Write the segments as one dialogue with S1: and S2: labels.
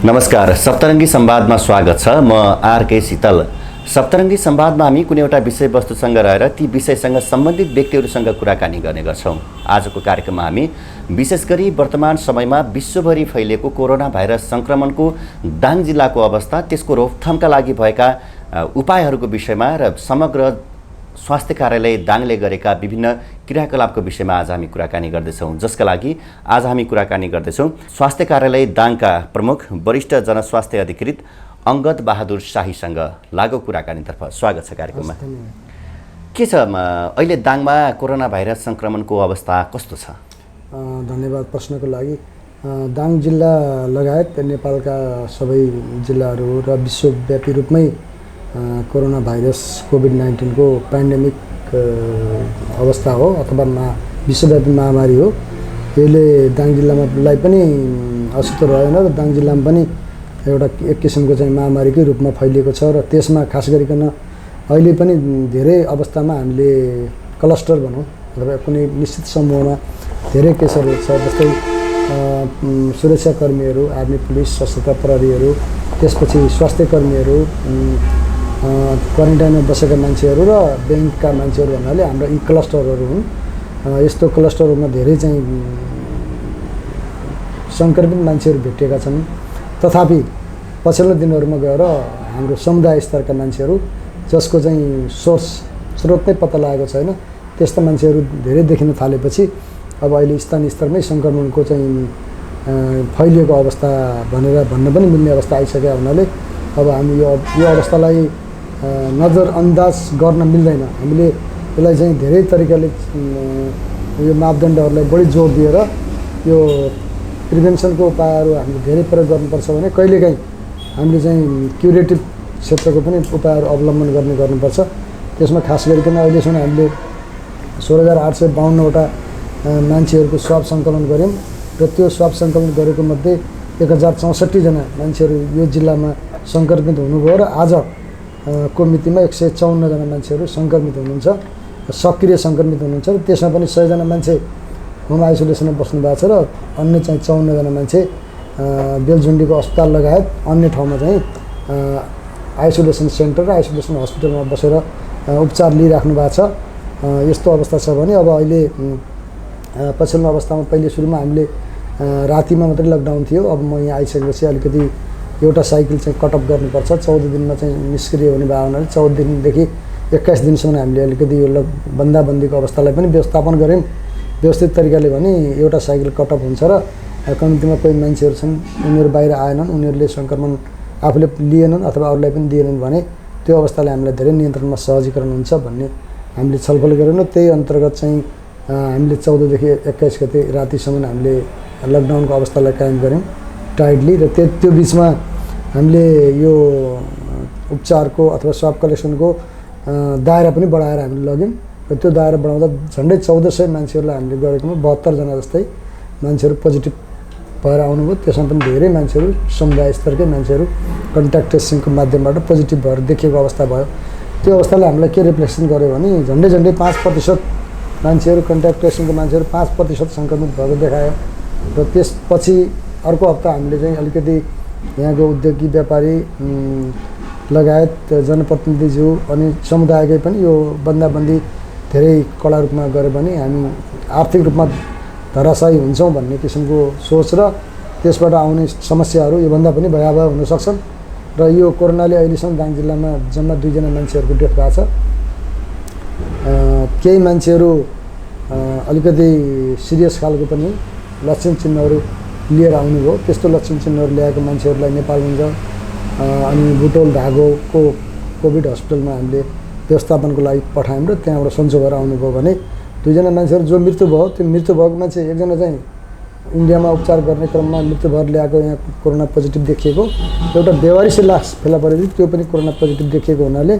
S1: नमस्कार, सप्तरङ्गी संवादमा स्वागत छ। म आरके शीतल। सप्तरङ्गी संवादमा हामी कुनै एउटा विषयवस्तुसँग रहेर ती विषयसँग सम्बन्धित व्यक्तिहरूसँग कुराकानी गर्ने गर्छौँ। आजको कार्यक्रममा हामी विशेष गरी वर्तमान समयमा विश्वभरि फैलिएको कोरोना भाइरस सङ्क्रमणको दाङ जिल्लाको अवस्था, त्यसको रोकथामका लागि भएका उपायहरूको विषयमा र समग्र स्वास्थ्य कार्यालय दाङले गरेका विभिन्न क्रियाकलापको विषयमा आज हामी कुराकानी गर्दैछौँ। जसका लागि आज हामी कुराकानी गर्दैछौँ स्वास्थ्य कार्यालय दाङका प्रमुख वरिष्ठ जनस्वास्थ्य अधिकृत अङ्गद बहादुर शाहीसँग। लागु कुराकानीतर्फ स्वागत छ कार्यक्रममा। के छ अहिले दाङमा कोरोना भाइरस सङ्क्रमणको अवस्था कस्तो छ?
S2: धन्यवाद प्रश्नको लागि। दाङ जिल्ला लगायत नेपालका सबै जिल्लाहरू र विश्वव्यापी रूपमै कोरोना भाइरस कोभिड-19 को पेन्डेमिक अवस्था हो अथवा विश्वव्यापी महामारी हो। यसले दाङ जिल्लालाई पनि असुत रहेन र दाङ जिल्लामा पनि एउटा एक किसिमको चाहिँ महामारीकै रूपमा फैलिएको छ र त्यसमा खास गरिकन अहिले पनि धेरै अवस्थामा हामीले क्लस्टर भनौँ अथवा कुनै निश्चित समूहमा धेरै केसहरू छ। जस्तै सुरक्षाकर्मीहरू, आर्मी, पुलिस, सशस्त्र प्रहरीहरू, त्यसपछि स्वास्थ्य कर्मीहरू, क्वारेन्टाइनमा बसेका मान्छेहरू र ब्याङ्कका मान्छेहरू भन्नाले हाम्रो यी क्लस्टरहरू हुन्। यस्तो क्लस्टरहरूमा धेरै चाहिँ सङ्क्रमित मान्छेहरू भेटिएका छन्। तथापि पछिल्लो दिनहरूमा गएर हाम्रो समुदाय स्तरका मान्छेहरू जसको चाहिँ स्रोत नै पत्ता लागेको छैन, त्यस्ता मान्छेहरू धेरै देखिन थालेपछि अब अहिले स्थानीय स्तरमै सङ्क्रमणको चाहिँ फैलिएको अवस्था भनेर भन्न पनि मिल्ने अवस्था आइसकेका हुनाले अब हामी यो अवस्थालाई नजरअन्दाज गर्न मिल्दैन। हामीले यसलाई चाहिँ धेरै तरिकाले यो मापदण्डहरूलाई बढी जोड दिएर यो प्रिभेन्सनको उपायहरू हामीले धेरै प्रयोग गर्नुपर्छ भने कहिलेकाहीँ हामीले चाहिँ क्युरेटिभ क्षेत्रको पनि उपायहरू अवलम्बन गर्नुपर्छ। त्यसमा खास गरिकन अहिलेसम्म हामीले 16,852वटा मान्छेहरूको स्वाब सङ्कलन गऱ्यौँ र त्यो स्वाब सङ्कलन गरेको मध्ये 1064 जना मान्छेहरू यो जिल्लामा सङ्क्रमित हुनुभयो र आजको मितिमा 154 जना मान्छेहरू सङ्क्रमित हुनुहुन्छ, सक्रिय सङ्क्रमित हुनुहुन्छ र त्यसमा पनि 100 जना मान्छे होम आइसोलेसनमा बस्नु भएको छ र अन्य चाहिँ 54 जना मान्छे बेलझुन्डीको अस्पताल लगायत अन्य ठाउँमा चाहिँ आइसोलेसन सेन्टर र आइसोलेसन हस्पिटलमा बसेर उपचार लिइराख्नु भएको छ। यस्तो अवस्था छ भने अब अहिले पछिल्लो अवस्थामा पहिले सुरुमा हामीले रातिमा मात्रै लकडाउन थियो। अब म यहाँ आइसकेपछि अलिकति एउटा साइकल चाहिँ कटअप गर्नुपर्छ। 14 दिनमा चाहिँ निष्क्रिय हुने भयो हुनाले 14 दिनदेखि 21 दिनसम्म हामीले अलिकति यो बन्दाबन्दीको अवस्थालाई पनि व्यवस्थापन गऱ्यौँ व्यवस्थित तरिकाले। भने एउटा साइकल कटअप हुन्छ र कम्तीमा कोही मान्छेहरू छन् उनीहरू बाहिर आएनन्, उनीहरूले सङ्क्रमण आफूले लिएनन् अथवा अरूलाई पनि दिएनन् भने त्यो अवस्थाले हामीलाई धेरै नियन्त्रणमा सहजीकरण हुन्छ भन्ने हामीले छलफल गऱ्यौँ। त्यही अन्तर्गत चाहिँ हामीले 14 देखि 21 गते रातिसम्म हामीले लकडाउनको अवस्थालाई कायम गऱ्यौँ टाइटली। र त्यो बिचमा हामीले यो उपचारको अथवा स्वाब कलेक्सनको दायरा पनि बढाएर हामीले लग्यौँ र त्यो दायरा बढाउँदा झन्डै 1400 मान्छेहरूलाई हामीले गरेकोमा 72 जना जस्तै मान्छेहरू पोजिटिभ भएर आउनुभयो। त्यसमा पनि धेरै मान्छेहरू समुदाय स्तरकै मान्छेहरू कन्ट्याक्ट ट्रेसिङको माध्यमबाट पोजिटिभ भएर देखिएको अवस्था भयो। त्यो अवस्थाले हामीलाई के रिफ्लेक्सन गर्यो भने झन्डै 5% मान्छेहरू कन्ट्याक्ट ट्रेसिङको मान्छेहरू 5% सङ्क्रमित भएको देखायो। र त्यसपछि अर्को हप्ता हामीले चाहिँ अलिकति यहाँको उद्योगी व्यापारी लगायत जनप्रतिनिधिज्यू अनि समुदायकै पनि यो बन्दाबन्दी धेरै कडा रूपमा गऱ्यो भने हामी आर्थिक रूपमा धराशायी हुन्छौँ भन्ने किसिमको सोच र त्यसबाट आउने समस्याहरू योभन्दा पनि भयावह हुन सक्छन्। र यो कोरोनाले अहिलेसम्म दाङ जिल्लामा जम्मा 2 जना मान्छेहरूको डेथ भएको छ। केही मान्छेहरू अलिकति सिरियस खालको पनि लक्षण चिन्हहरू लिएर आउनुभयो। त्यस्तो लक्षण चिन्हहरू ल्याएको मान्छेहरूलाई नेपालगञ्ज अनि बुटोल धागोको कोभिड हस्पिटलमा हामीले व्यवस्थापनको लागि पठायौँ र त्यहाँबाट सन्चो भएर आउनुभयो भने 2 जना मान्छेहरू जो मृत्यु भयो त्यो मृत्यु भएको मान्छे एकजना चाहिँ इन्डियामा उपचार गर्ने क्रममा मृत्यु भएर ल्याएको यहाँ कोरोना पोजिटिभ देखिएको, एउटा बेवारिसी लास फेला परेपछि त्यो पनि कोरोना पोजिटिभ देखिएको हुनाले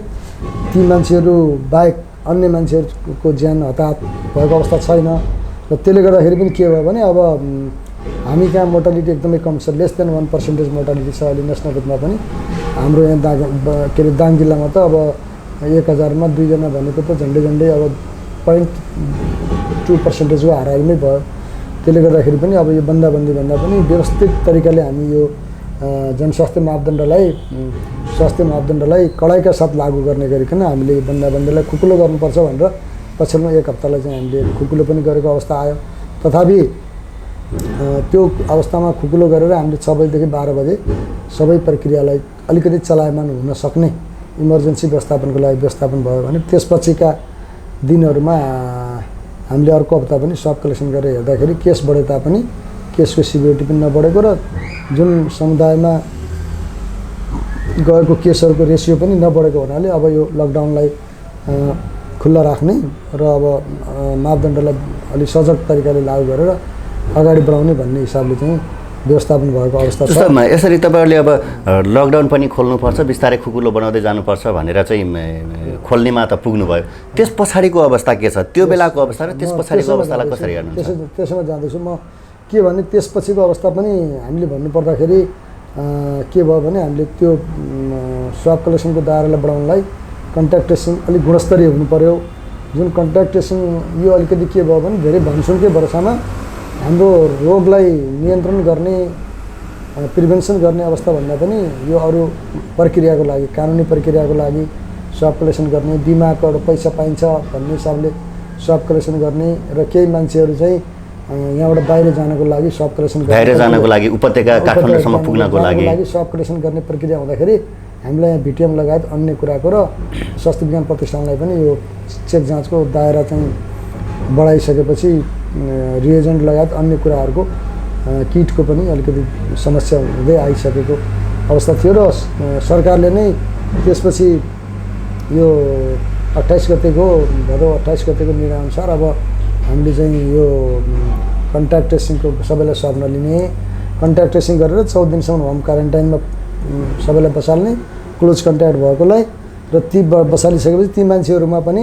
S2: ती मान्छेहरू बाहेक अन्य मान्छेहरूको ज्यान हताहत भएको अवस्था छैन। र त्यसले गर्दाखेरि पनि के भयो भने अब हामी कहाँ मोर्टालिटी एकदमै कम छ, लेस देन 1% मोर्टालिटी छ अहिले नेसनल रूपमा पनि। हाम्रो यहाँ दाङ जिल्लामा त अब 1000 मा 2 जना भनेको त झन्डै अब 0.2% हाराहारीमै भयो। त्यसले गर्दाखेरि पनि अब यो बन्दाबन्दी भन्दा पनि व्यवस्थित तरिकाले हामी यो जनस्वास्थ्य मापदण्डलाई स्वास्थ्य मापदण्डलाई कडाइका साथ लागू गर्ने गरिकन हामीले बन्दाबन्दीलाई खुकुलो गर्नुपर्छ भनेर पछिल्लो 1 हप्तालाई चाहिँ हामीले खुकुलो पनि गरेको अवस्था आयो। तथापि त्यो अवस्थामा खुकुलो गरेर हामीले 6 बजेदेखि 12 बजे सबै प्रक्रियालाई अलिकति चलायमान हुन सक्ने इमर्जेन्सी व्यवस्थापनको लागि व्यवस्थापन भयो भने त्यसपछिका दिनहरूमा हामीले अर्को हप्ता पनि स्वाब कलेक्सन गरेर हेर्दाखेरि केस बढे तापनि केसको सिभिरिटी पनि नबढेको र जुन समुदायमा गएको केसहरूको रेसियो पनि नबढेको हुनाले अब यो लकडाउनलाई खुल्ला राख्ने र अब मापदण्डलाई अलिक सजग तरिकाले लागू गरेर अगाडि बढाउने भन्ने हिसाबले चाहिँ व्यवस्थापन भएको अवस्था छ।
S1: यसरी तपाईँहरूले अब लकडाउन पनि खोल्नुपर्छ, बिस्तारै खुकुलो बनाउँदै जानुपर्छ भनेर चाहिँ खोल्नेमा त पुग्नुभयो। त्यस पछाडिको अवस्था के छ, त्यो बेलाको अवस्था र त्यस पछाडिको अवस्थालाई कसरी हेर्नुहुन्छ?
S2: त्यसमा जाँदैछु म। के भने त्यसपछिको अवस्था पनि हामीले भन्नुपर्दाखेरि के भयो भने हामीले त्यो स्वाब कलेक्सनको दायरालाई बढाउनलाई कन्ट्याक्ट ट्रेसिङ अलिक गुणस्तरीय हुनु पर्यो। जुन कन्ट्याक्ट ट्रेसिङ यो अलिकति के भयो भने धेरै भनसुनकै भरोसामा हाम्रो रोगलाई नियन्त्रण गर्ने प्रिभेन्सन गर्ने अवस्था भन्दा पनि यो अरू प्रक्रियाको लागि कानुनी प्रक्रियाको लागि स्वाब कलेक्सन गर्ने, बिमाको पैसा पाइन्छ भन्ने हिसाबले स्वाब कलेक्सन गर्ने र केही मान्छेहरू चाहिँ यहाँबाट बाहिर जानको लागि स्वाब कलेक्सन
S1: बाहिर जानको लागि उपत्यका काठमाडौँसम्म पुग्नको लागि
S2: स्वाब कलेक्सन गर्ने प्रक्रिया हुँदाखेरि हामीलाई यहाँ भिटिएम लगायत अन्य कुराको र स्वास्थ्य विज्ञान प्रतिष्ठानलाई पनि यो चेक जाँचको दायरा चाहिँ बढाइसकेपछि रिएजेन्ट लगायत अन्य कुराहरूको किटको पनि अलिकति समस्या हुँदै आइसकेको अवस्था थियो र सरकारले नै त्यसपछि यो 28 गतेको भदौ 28 गतेको निर्णयअनुसार अब हामीले चाहिँ यो कन्ट्याक्ट ट्रेसिङको सबैलाई स्वाब नलिने, कन्ट्याक्ट ट्रेसिङ गरेर 14 दिनसम्म होम क्वारेन्टाइनमा सबैलाई बसाल्ने, क्लोज कन्ट्याक्ट भएकोलाई र ती बसालिसकेपछि ती मान्छेहरूमा पनि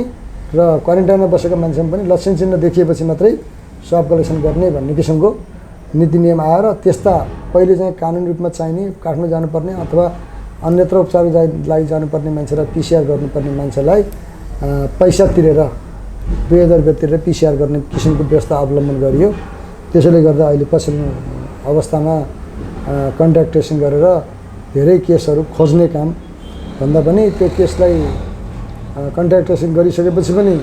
S2: र क्वारेन्टाइनमा बसेका मान्छेमा पनि लक्षण चिन्ह देखिएपछि मात्रै स्वाब कलेक्सन गर्ने भन्ने किसिमको नीति नियम आयो र त्यस्ता पहिले चाहिँ कानुनी रूपमा चाहिने काठमाडौँ जानुपर्ने अथवा अन्यत्र उपचारको लागि जानुपर्ने मान्छे र पिसिआर गर्नुपर्ने मान्छेलाई पैसा तिरेर 2000 रुपियाँ तिरेर पिसिआर गर्ने किसिमको व्यवस्था अवलम्बन गरियो। त्यसैले गर्दा अहिले पछिल्लो अवस्थामा कन्ट्याक्ट ट्रेसिङ गरेर धेरै केसहरू खोज्ने काम भन्दा पनि त्यो केसलाई कन्ट्याक्ट ट्रेसिङ गरिसकेपछि पनि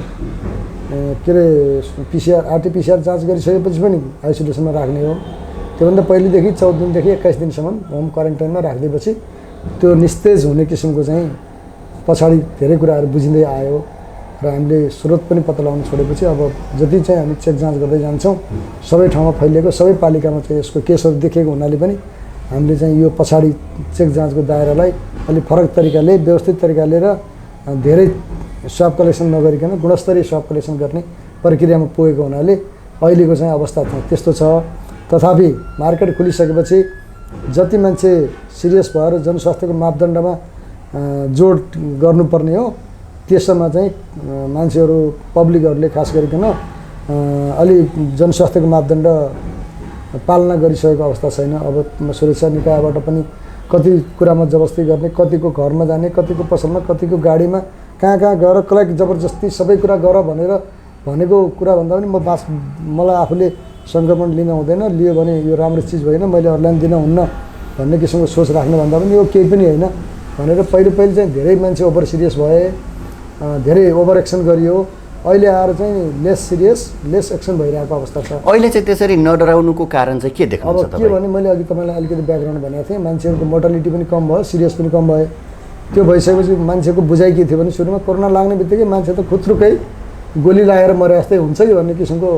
S2: के अरे आरटिपिसिआर जाँच गरिसकेपछि पनि आइसोलेसनमा राख्ने हो। त्योभन्दा पहिलेदेखि 14 दिनदेखि 21 दिनसम्म होम क्वारेन्टाइनमा राखिदिएपछि त्यो निस्तेज हुने किसिमको चाहिँ पछाडि धेरै कुराहरू बुझिँदै आयो र हामीले स्रोत पनि पत्ता लगाउन छोडेपछि अब जति चाहिँ हामी चेक जाँच गर्दै जान्छौँ सबै ठाउँमा फैलिएको सबै पालिकामा चाहिँ यसको केसहरू देखेको हुनाले पनि हामीले चाहिँ यो पछाडि चेक जाँचको दायरालाई अलिक फरक तरिकाले व्यवस्थित तरिकाले र धेरै स्वाब कलेक्सन नगरिकन गुणस्तरीय स्वाब कलेक्सन गर्ने प्रक्रियामा पुगेको हुनाले अहिलेको चाहिँ अवस्था त्यस्तो छ। तथापि मार्केट खुलिसकेपछि जति मान्छे सिरियस भएर जनस्वास्थ्यको मापदण्डमा जोड गर्नुपर्ने हो त्यसमा चाहिँ मान्छेहरू पब्लिकहरूले खास गरिकन अलि जनस्वास्थ्यको मापदण्ड पालना गरिसकेको अवस्था छैन। अब सुरक्षा निकायबाट पनि कति कुरामा जबरजस्ती गर्ने, कतिको घरमा जाने, कतिको पसलमा, कतिको गाडीमा कहाँ गएर कसलाई जबरजस्ती सबै कुरा गर भनेर भनेको कुरा भन्दा पनि मलाई आफूले सङ्क्रमण लिन हुँदैन, लियो भने यो राम्रो चिज होइन, मैले अरूलाई दिन हुन्न भन्ने किसिमको सोच राख्नु भन्दा पनि यो केही पनि होइन भनेर पहिले चाहिँ धेरै मान्छे ओभर सिरियस भए, धेरै ओभर एक्सन गरियो। अहिले आएर चाहिँ लेस एक्सन भइरहेको अवस्था छ।
S1: अहिले चाहिँ त्यसरी नडराउनुको कारण चाहिँ के देख्नुहुन्छ
S2: अब के भने मैले अघि तपाईँलाई अलिकति ब्याकग्राउन्ड भनेको थिएँ, मान्छेहरूको मोर्टालिटी पनि कम भयो, सिरियस पनि कम भयो। त्यो भइसकेपछि मान्छेको बुझाइ के थियो भने सुरुमा कोरोना लाग्ने बित्तिकै मान्छे त खुत्रुकै गोली लागेर मरे जस्तै हुन्छ कि भन्ने किसिमको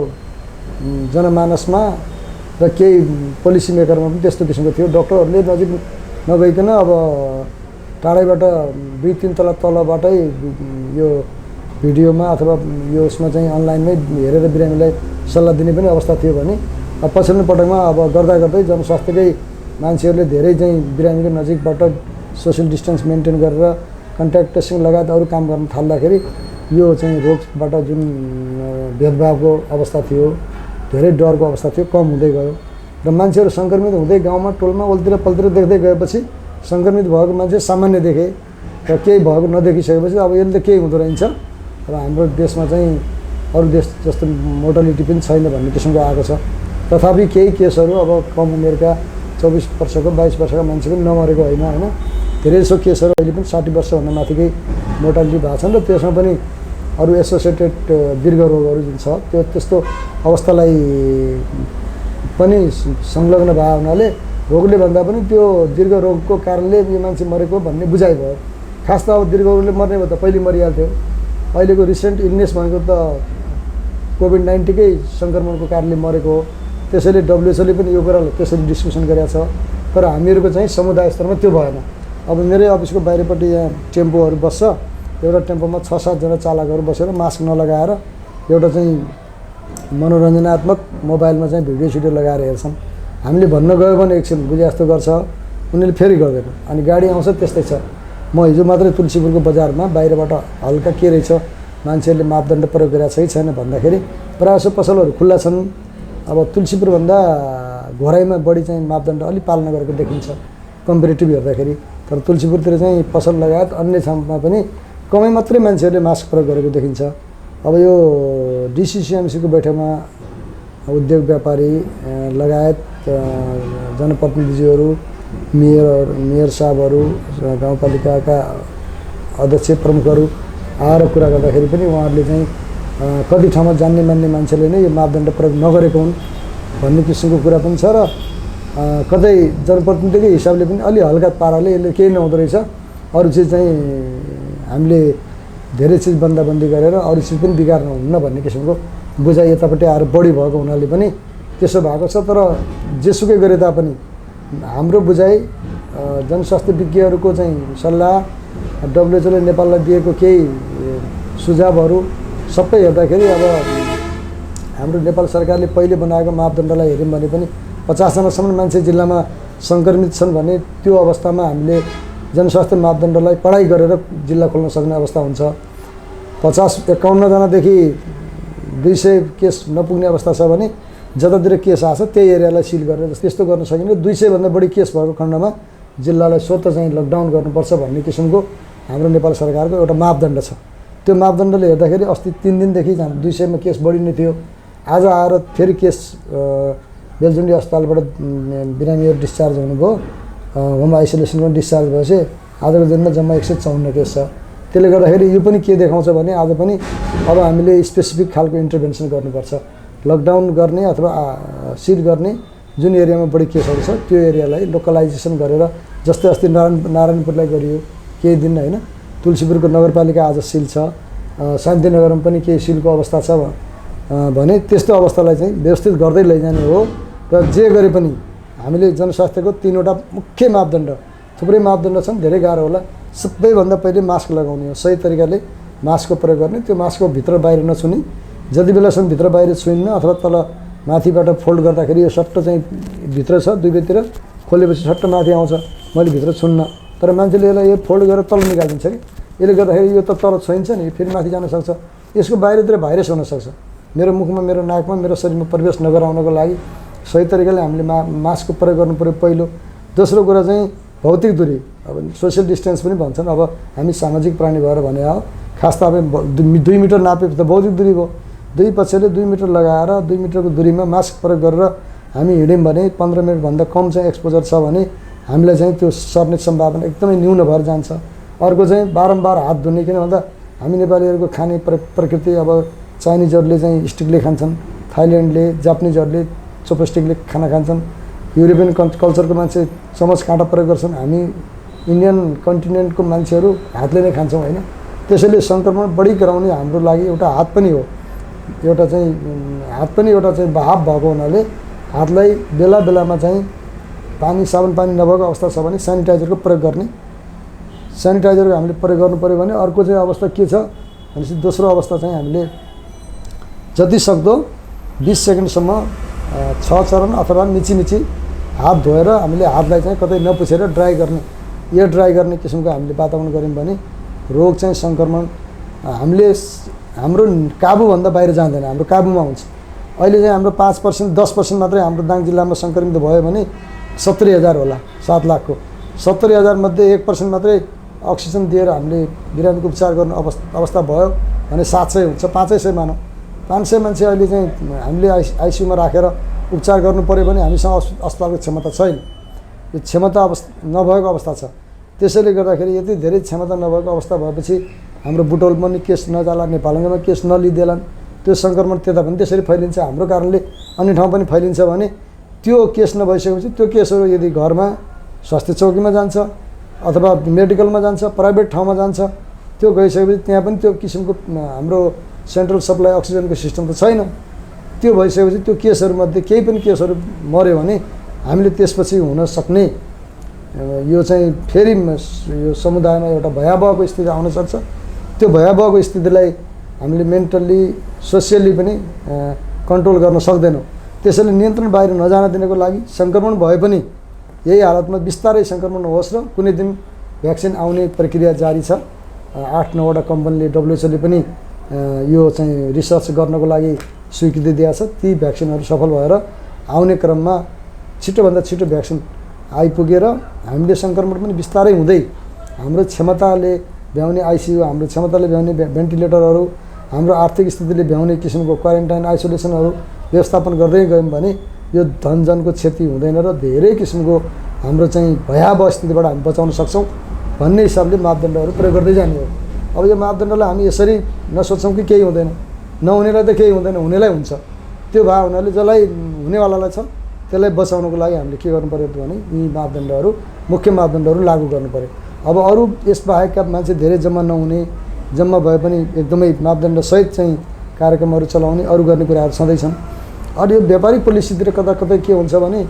S2: जनमानसमा र केही पोलिसी मेकरमा पनि त्यस्तो किसिमको थियो। डक्टरहरूले नजिक नगइकन अब टाढैबाट 2-3 तला तलबाटै यो भिडियोमा अथवा यो उसमा चाहिँ अनलाइनमै हेरेर बिरामीलाई सल्लाह दिने पनि अवस्था थियो भने पछिल्लो पटकमा अब गर्दा गर्दै जनस्वास्थ्यकै मान्छेहरूले धेरै चाहिँ बिरामीको नजिकबाट सोसियल डिस्टेन्स मेन्टेन गरेर कन्ट्याक्ट ट्रेसिङ लगायत अरू काम गर्न थाल्दाखेरि यो चाहिँ रोगबाट जुन भेदभावको अवस्था थियो, धेरै डरको अवस्था थियो, कम हुँदै गयो र मान्छेहरू सङ्क्रमित हुँदै गाउँमा टोलमा ओल्तिर पल्तिर देख्दै गएपछि सङ्क्रमित भएको मान्छे सामान्य देखे र केही भएको नदेखिसकेपछि अब यसले त केही हुँदो रहेछ र हाम्रो देशमा चाहिँ अरू देश जस्तो मोर्टालिटी पनि छैन भन्ने किसिमको आएको छ। तथापि केही केसहरू अब कम उमेरका 24 वर्षको 22 वर्षका मान्छे पनि नमरेको होइन होइन। धेरैजसो केसहरू अहिले पनि 60 वर्षभन्दा माथिकै मोर्टालिटी भएको छन् र त्यसमा पनि अरू एसोसिएटेड दीर्घ रोगहरू जुन छ त्यस्तो अवस्थालाई पनि संलग्न भएको हुनाले रोगले भन्दा पनि त्यो दीर्घ रोगको कारणले यो मान्छे मरेको भन्ने बुझाइ भयो। खास त अब दीर्घ रोगले मर्ने भयो त पहिले मरिहाल्थ्यो। अहिलेको रिसेन्ट इलनेस भनेको त कोभिड-19 कै सङ्क्रमणको कारणले मरेको हो। त्यसैले WHO ले पनि यो कुरालाई त्यसरी डिस्कसन गरेको छ। तर हामीहरूको चाहिँ समुदाय स्तरमा त्यो भएन। अब मेरै अफिसको बाहिरपट्टि यहाँ टेम्पोहरू बस्छ, एउटा टेम्पोमा 6-7 जना चालकहरू बसेर मास्क नलगाएर एउटा चाहिँ मनोरञ्जनात्मक मोबाइलमा चाहिँ भिडियो सिडियो लगाएर हेर्छन्। हामीले भन्न गयो भने एकछिन बुझे जस्तो गर्छ, उनीहरूले फेरि गर्दैन। अनि गाडी आउँछ त्यस्तै छ। म हिजो मात्रै तुलसीपुरको बजारमा बाहिरबाट हल्का के रहेछ मान्छेहरूले मापदण्ड प्रयोग गरेको छैन भन्दाखेरि प्रायः पसलहरू खुल्ला छन्। अब तुलसीपुरभन्दा घोराइमा बढी चाहिँ मापदण्ड अलिक पालना गरेको देखिन्छ कम्पेरिटिभ हेर्दाखेरि। तर तुलसीपुरतिर चाहिँ पसल लगायत अन्य ठाउँमा पनि कमै मात्रै मान्छेहरूले मास्क प्रयोग गरेको देखिन्छ। अब यो डिसिसिएमसीको बैठकमा उद्योग व्यापारी लगायत जनप्रतिनिधिहरू, मेयर साहबहरू, गाउँपालिकाका अध्यक्ष प्रमुखहरू आएर कुरा गर्दाखेरि पनि उहाँहरूले चाहिँ कति ठाउँमा जान्ने मान्ने मान्छेले नै यो मापदण्ड प्रयोग नगरेको हुन् भन्ने किसिमको कुरा पनि छ। र कतै जनप्रतिनिधिकै हिसाबले पनि अलि हल्का पाराले यसले केही नहुँदो रहेछ, अरू चिज चाहिँ हामीले धेरै चिज बन्दाबन्दी गरेर अरू चिज पनि बिगार्नु हुन्न भन्ने किसिमको बुझाइ यतापट्टि आएर बढी भएको हुनाले पनि त्यसो भएको छ। तर जेसुकै गरे तापनि हाम्रो बुझाइ जनस्वास्थ्य विज्ञहरूको चाहिँ सल्लाह, WHO ले नेपाललाई दिएको केही सुझावहरू सबै हेर्दाखेरि अब हाम्रो नेपाल सरकारले पहिले बनाएको मापदण्डलाई हेऱ्यौँ भने पनि 50 जनासम्म मान्छे जिल्लामा सङ्क्रमित छन् भने त्यो अवस्थामा हामीले जनस्वास्थ्य मापदण्डलाई पढाइ गरेर जिल्ला खोल्न सक्ने अवस्था हुन्छ। 50-51 जनादेखि 200 केस नपुग्ने अवस्था छ भने जतातिर केस आछ त्यही एरियालाई सिल गरेर त्यस्तो गर्न सकिन्छ। 200 भन्दा बढी केस भएको खण्डमा जिल्लालाई स्वतः चाहिँ लकडाउन गर्नुपर्छ भन्ने किसिमको हाम्रो नेपाल सरकारको एउटा मापदण्ड छ। त्यो मापदण्डले हेर्दाखेरि अस्ति 3 दिनदेखि 200 मा केस बढी नै थियो। आज आएर फेरि केस बेलजुन्डी अस्पतालबाट बिरामीहरू डिस्चार्ज हुनुभयो, होम आइसोलेसनमा डिस्चार्ज भएपछि आजको दिनमा जम्मा 154 केस छ। त्यसले गर्दाखेरि यो पनि के देखाउँछ भने आज पनि अब हामीले स्पेसिफिक खालको इन्टरभेन्सन गर्नुपर्छ। लकडाउन गर्ने अथवा सिल गर्ने जुन एरियामा बढी केसहरू छ त्यो एरियालाई लोकलाइजेसन गरेर, जस्तै अस्ति नारायणपुरलाई गरियो केही दिन होइन। तुलसीपुरको नगरपालिका आज सिल छ, शान्तिनगरमा पनि केही सिलको अवस्था छ भने त्यस्तो अवस्थालाई चाहिँ व्यवस्थित गर्दै लैजाने हो। र जे गरे पनि हामीले जनस्वास्थ्यको 3वटा मुख्य मापदण्ड, थुप्रै मापदण्ड छन्, धेरै गाह्रो होला। सबैभन्दा पहिले मास्क लगाउने हो, सही तरिकाले मास्कको प्रयोग गर्ने, त्यो मास्कको भित्र बाहिर नछुने। जति बेलासम्म भित्र बाहिर छुइन्न अथवा तल माथिबाट फोल्ड गर्दाखेरि यो सट्ट चाहिँ भित्र छ, दुवैतिर खोलेपछि सट्ट माथि आउँछ, मैले भित्र छुन्न। तर मान्छेले यसलाई यो फोल्ड गरेर तल निकालिदिन्छ कि, यसले गर्दाखेरि यो त तल छोइन्छ नि, फेरि माथि जान सक्छ। यसको बाहिरतिर भाइरस हुनसक्छ। मेरो मुखमा, मेरो नाकमा, मेरो शरीरमा प्रवेश नगराउनको लागि सही तरिकाले हामीले मास्कको प्रयोग गर्नु पऱ्यो पहिलो। दोस्रो कुरा चाहिँ भौतिक दूरी, अब सोसियल डिस्टेन्स पनि भन्छन्। अब हामी सामाजिक प्राणी भएर भने हो, खास त अब 2 मिटर नापे त भौतिक दूरी भयो। दुई पक्षले 2 मिटर लगाएर 2 मिटरको दूरीमा मास्क प्रयोग गरेर हामी हिँड्यौँ भने 15 मिनटभन्दा कम चाहिँ एक्सपोजर छ भने हामीलाई चाहिँ त्यो सर्ने सम्भावना एकदमै न्यून भएर जान्छ। अर्को चाहिँ बारम्बार हात धुने, किन भन्दा हामी नेपालीहरूको खाने प्रकृति, अब चाइनिजहरूले चाहिँ स्टिकले खान्छन्, थाइल्यान्डले, जापानिजहरूले चोपस्टिकले खाना खान्छन्, युरोपियन कल्चरको मान्छे चमच काँटा प्रयोग गर्छन्, हामी इन्डियन कन्टिनेन्टको मान्छेहरू हातले नै खान्छौँ होइन। त्यसैले सङ्क्रमण बढी गराउने हाम्रो लागि एउटा हात पनि हो, एउटा चाहिँ हात पनि एउटा चाहिँ बहाव भएको हुनाले हातलाई बेला बेलामा चाहिँ पानी, साबुन पानी नभएको अवस्था छ भने सेनिटाइजरको प्रयोग गर्ने, सेनिटाइजरको हामीले प्रयोग गर्नु पऱ्यो भने। अर्को चाहिँ अवस्था के छ भनेपछि दोस्रो अवस्था चाहिँ हामीले जति सक्दो 20 सेकेन्डसम्म 6 चरण अथवा मिची हात धोएर हामीले हातलाई चाहिँ कतै नपुछेर ड्राई गर्ने, एयर ड्राई गर्ने किसिमको हामीले वातावरण गऱ्यौँ भने रोग चाहिँ सङ्क्रमण हाम्रो काबुभन्दा बाहिर जाँदैन, हाम्रो काबुमा हुन्छ। अहिले चाहिँ हाम्रो 5%, 10% मात्रै हाम्रो दाङ जिल्लामा सङ्क्रमित भयो भने 70,000 होला, 7 लाखको 70,000 मध्ये 1% मात्रै अक्सिजन दिएर हामीले बिरामीको उपचार गर्ने अवस्था भयो भने 700 हुन्छ। 500 मानौँ, 500 मान्छे अहिले चाहिँ हामीले आइसियुमा राखेर उपचार गर्नु पऱ्यो भने हामीसँग अस्पतालको क्षमता छैन। यो क्षमता नभएको अवस्था छ। त्यसैले गर्दाखेरि यति धेरै क्षमता नभएको अवस्था भएपछि हाम्रो बुटोल पनि केस नजाला, नेपालगञ्जमा केस नलिदेलान्, त्यो सङ्क्रमण त्यता पनि त्यसरी फैलिन्छ, हाम्रो कारणले अन्य ठाउँ पनि फैलिन्छ भने त्यो केस नभइसकेपछि त्यो केसहरू यदि घरमा स्वास्थ्य चौकीमा जान्छ अथवा मेडिकलमा जान्छ, प्राइभेट ठाउँमा जान्छ, त्यो गइसकेपछि त्यहाँ पनि त्यो किसिमको हाम्रो सेन्ट्रल सप्लाई अक्सिजनको सिस्टम त छैन। त्यो भइसकेपछि त्यो केसहरूमध्ये केही पनि केसहरू मऱ्यो भने हामीले त्यसपछि हुन सक्ने यो चाहिँ फेरि यो समुदायमा एउटा भयावहको स्थिति आउन सक्छ। त्यो भयावहको स्थितिलाई हामीले मेन्टल्ली सोसियल्ली पनि कन्ट्रोल गर्न सक्दैनौँ। त्यसैले नियन्त्रण बाहिर नजान दिनको लागि सङ्क्रमण भए पनि यही हालतमा बिस्तारै सङ्क्रमण होस् र कुनै दिन भ्याक्सिन आउने प्रक्रिया जारी छ। 8-9वटा कम्पनीले WHO ले पनि यो चाहिँ रिसर्च गर्नको लागि स्वीकृति दिएको छ। ती भ्याक्सिनहरू सफल भएर आउने क्रममा छिटोभन्दा छिटो भ्याक्सिन आइपुगेर हामीले सङ्क्रमण पनि बिस्तारै हुँदै हाम्रो क्षमताले भ्याउने आइसियु, हाम्रो क्षमताले भ्याउने भेन्टिलेटरहरू, हाम्रो आर्थिक स्थितिले भ्याउने किसिमको क्वारेन्टाइन आइसोलेसनहरू व्यवस्थापन गर्दै गयौँ भने यो धनजनको क्षति हुँदैन र धेरै किसिमको हाम्रो चाहिँ भयावह स्थितिबाट हामी बचाउन सक्छौँ भन्ने हिसाबले मापदण्डहरू प्रयोग गर्दै जाने हो। अब यो मापदण्डलाई हामी यसरी नसोच्छौँ कि केही हुँदैन, नहुनेलाई त केही हुँदैन, हुनेलाई हुन्छ। त्यो भए हुनाले जसलाई हुनेवालालाई छ त्यसलाई बचाउनको लागि हामीले के गर्नु पर्यो भने यी मापदण्डहरू, मुख्य मापदण्डहरू लागू गर्नु पर्यो। अब अरू यसबाहेकका मान्छे धेरै जम्मा नहुने, जम्मा भए पनि एकदमै मापदण्डसहित चाहिँ कार्यक्रमहरू चलाउने, अरू गर्ने कुराहरू छँदै छन्। अनि यो व्यापारिक पोलिसीतिर कता कतै के हुन्छ भने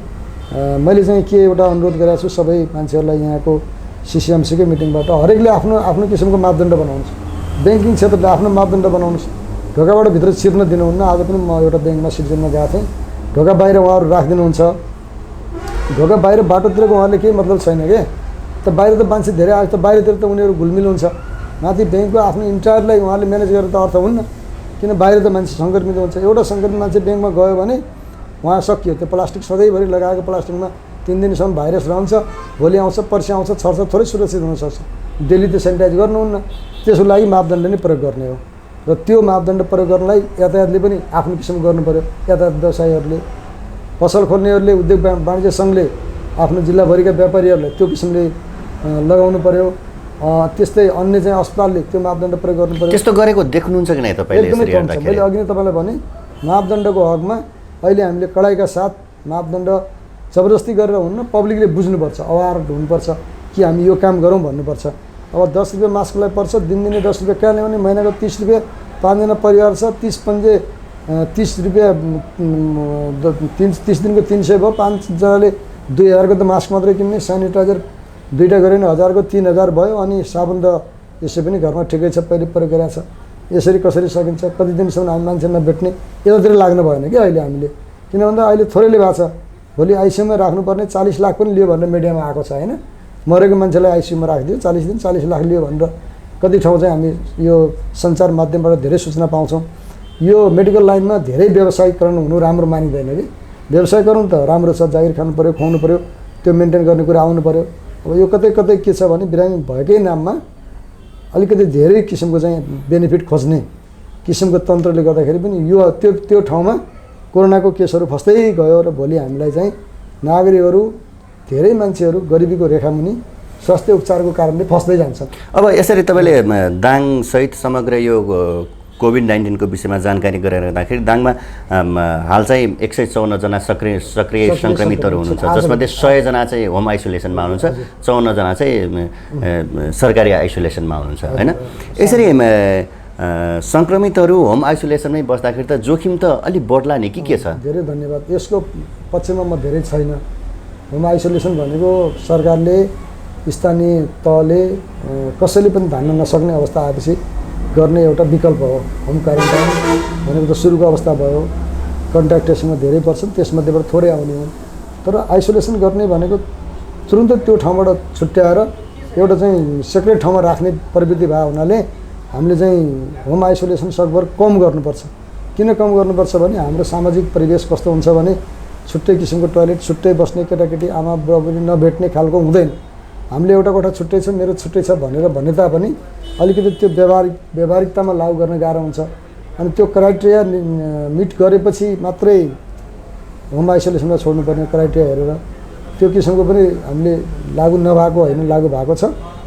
S2: मैले चाहिँ के एउटा अनुरोध गरेको छु सबै मान्छेहरूलाई यहाँको CCMCकै मिटिङबाट, हरेकले आफ्नो आफ्नो किसिमको मापदण्ड बनाउनुहोस्। ब्याङ्किङ क्षेत्रले आफ्नो मापदण्ड बनाउनुहोस्। ढोकाबाट भित्र छिर्न दिनुहुन्न। आज पनि म एउटा ब्याङ्कमा सिटिजनमा गएको थिएँ, ढोका बाहिर उहाँहरू राखिदिनुहुन्छ। ढोका बाहिर बाटोतिरको उहाँहरूले केही मतलब छैन के, त बाहिर त मान्छे धेरै आयो त बाहिरतिर त उनीहरू घुलमिल हुन्छ। माथि ब्याङ्कको आफ्नो इन्टायरलाई उहाँले म्यानेज गरेर त अर्थ हुन्न, किन बाहिर त मान्छे सङ्क्रमित हुन्छ। एउटा सङ्क्रमित मान्छे ब्याङ्कमा गयो भने उहाँ सकियो। त्यो प्लास्टिक सधैँभरि लगाएको प्लास्टिकमा 3 दिनसम्म भाइरस रहन्छ, भोलि आउँछ, पर्सि आउँछ, छर्छ, थोरै सुरक्षित हुनसक्छ। डेली त सेनिटाइज गर्नुहुन्न। त्यसको लागि मापदण्ड नै प्रयोग गर्ने हो र त्यो मापदण्ड प्रयोग गर्नलाई यातायातले पनि आफ्नो किसिम गर्नु पऱ्यो। यातायात व्यवसायीहरूले, पसल खोल्नेहरूले, उद्योग वाणिज्य सङ्घले आफ्नो जिल्लाभरिका व्यापारीहरूलाई त्यो किसिमले लगाउनु पऱ्यो। त्यस्तै अन्य चाहिँ अस्पतालले त्यो मापदण्ड प्रयोग गर्नु पऱ्यो।
S1: त्यस्तो गरेको देख्नुहुन्छ कि नै तपाईँले?
S2: एकदमै कम छ। मैले अघि नै तपाईँलाई भने मापदण्डको हकमा अहिले हामीले कडाइका साथ मापदण्ड जबरजस्ती गरेर हुन्न, पब्लिकले बुझ्नुपर्छ, अवार हुनुपर्छ कि हामी यो काम गरौँ भन्नुपर्छ। अब 10 रुपियाँ मास्कलाई पर्छ, दिनदिनै 10 रुपियाँ कहाँ ल्याउने, महिनाको 30 रुपियाँ, 5जना परिवार छ, 30 पन्जे 30 रुपियाँ, 30 दिनको 300 भयो। 5जनाले 2000को त मास्क मात्रै किन्ने, सेनिटाइजर 2टा गऱ्यो भने 1000को 3000 भयो। अनि साबुन त यसै पनि घरमा ठिकै छ, पहिले प्रयोग गरेको छ। यसरी कसरी सकिन्छ? कति दिनसम्म हामी मान्छे नभेट्ने, यतातिर लाग्नु भएन कि अहिले हामीले, किन भन्दा अहिले थोरैले भएको छ। भोलि आइसियुमा राख्नुपर्ने 40 लाख पनि लियो भनेर मिडियामा आएको छ होइन। मरेको मान्छेलाई आइसियुमा राखिदियो, 40 दिन 40 लाख लियो भनेर कति ठाउँ चाहिँ हामी यो सञ्चार माध्यमबाट धेरै सूचना पाउँछौँ। यो मेडिकल लाइनमा धेरै व्यवसायीकरण हुनु राम्रो मानिँदैन कि। व्यवसायीकरण त राम्रो छ, जागिर खानु पऱ्यो, खुवाउनु पऱ्यो, त्यो मेन्टेन गर्ने कुरा आउनु पऱ्यो। अब यो कतै कतै के छ भने बिरामी भएकै नाममा अलिकति धेरै किसिमको चाहिँ बेनिफिट खोज्ने किसिमको तन्त्रले गर्दाखेरि पनि यो त्यो ठाउँमा कोरोनाको केसहरू फस्दै गयो र भोलि हामीलाई चाहिँ नागरिकहरू, धेरै मान्छेहरू गरिबीको रेखामुनि स्वास्थ्य उपचारको कारणले फस्दै जान्छन्।
S1: अब यसरी तपाईँले दाङसहित समग्र यो कोभिड-19 को विषयमा जानकारी गराइरहँदाखेरि दाङमा हाल चाहिँ 154 जना सक्रिय सङ्क्रमितहरू हुनुहुन्छ, जसमध्ये 100 जना चाहिँ होम आइसोलेसनमा हुनुहुन्छ, 54 जना चाहिँ सरकारी आइसोलेसनमा हुनुहुन्छ होइन। यसरी सङ्क्रमितहरू होम आइसोलेसनमै बस्दाखेरि त जोखिम त अलिक बढ्ला नि कि के छ?
S2: धेरै धन्यवाद। यसको पक्षमा म धेरै छैन। होम आइसोलेसन भनेको सरकारले, स्थानीय तहले कसैले पनि धान्न नसक्ने अवस्था आएपछि गर्ने एउटा विकल्प हो। होम क्वारेन्टाइन भनेको त सुरुको अवस्था भयो, कन्ट्याक्ट ट्रेसिङमा धेरै पर्छन्, त्यसमध्येबाट थोरै आउने हो। तर आइसोलेसन गर्ने भनेको तुरुन्तै त्यो ठाउँबाट छुट्याएर एउटा चाहिँ सेक्रेट ठाउँमा राख्ने प्रवृत्ति भए हुनाले हामीले चाहिँ होम आइसोलेसन सकभर कम गर्नुपर्छ। किन कम गर्नुपर्छ भने हाम्रो सामाजिक परिवेश कस्तो हुन्छ भने छुट्टै किसिमको टोयलेट, छुट्टै बस्ने, केटाकेटी आमा बुवा पनि नभेट्ने खालको हुँदैन। हामीले एउटा कोठा छुट्टै छ, मेरो छुट्टै छ भनेर भने तापनि अलिकति त्यो व्यवहारिकतामा लागू गर्न गाह्रो हुन्छ। अनि त्यो क्राइटेरिया मिट गरेपछि मात्रै होम आइसोलेसनमा छोड्नुपर्ने क्राइटेरिया हेरेर। त्यो किसिमको पनि हामीले लागु नभएको होइन, लागु भएको छ,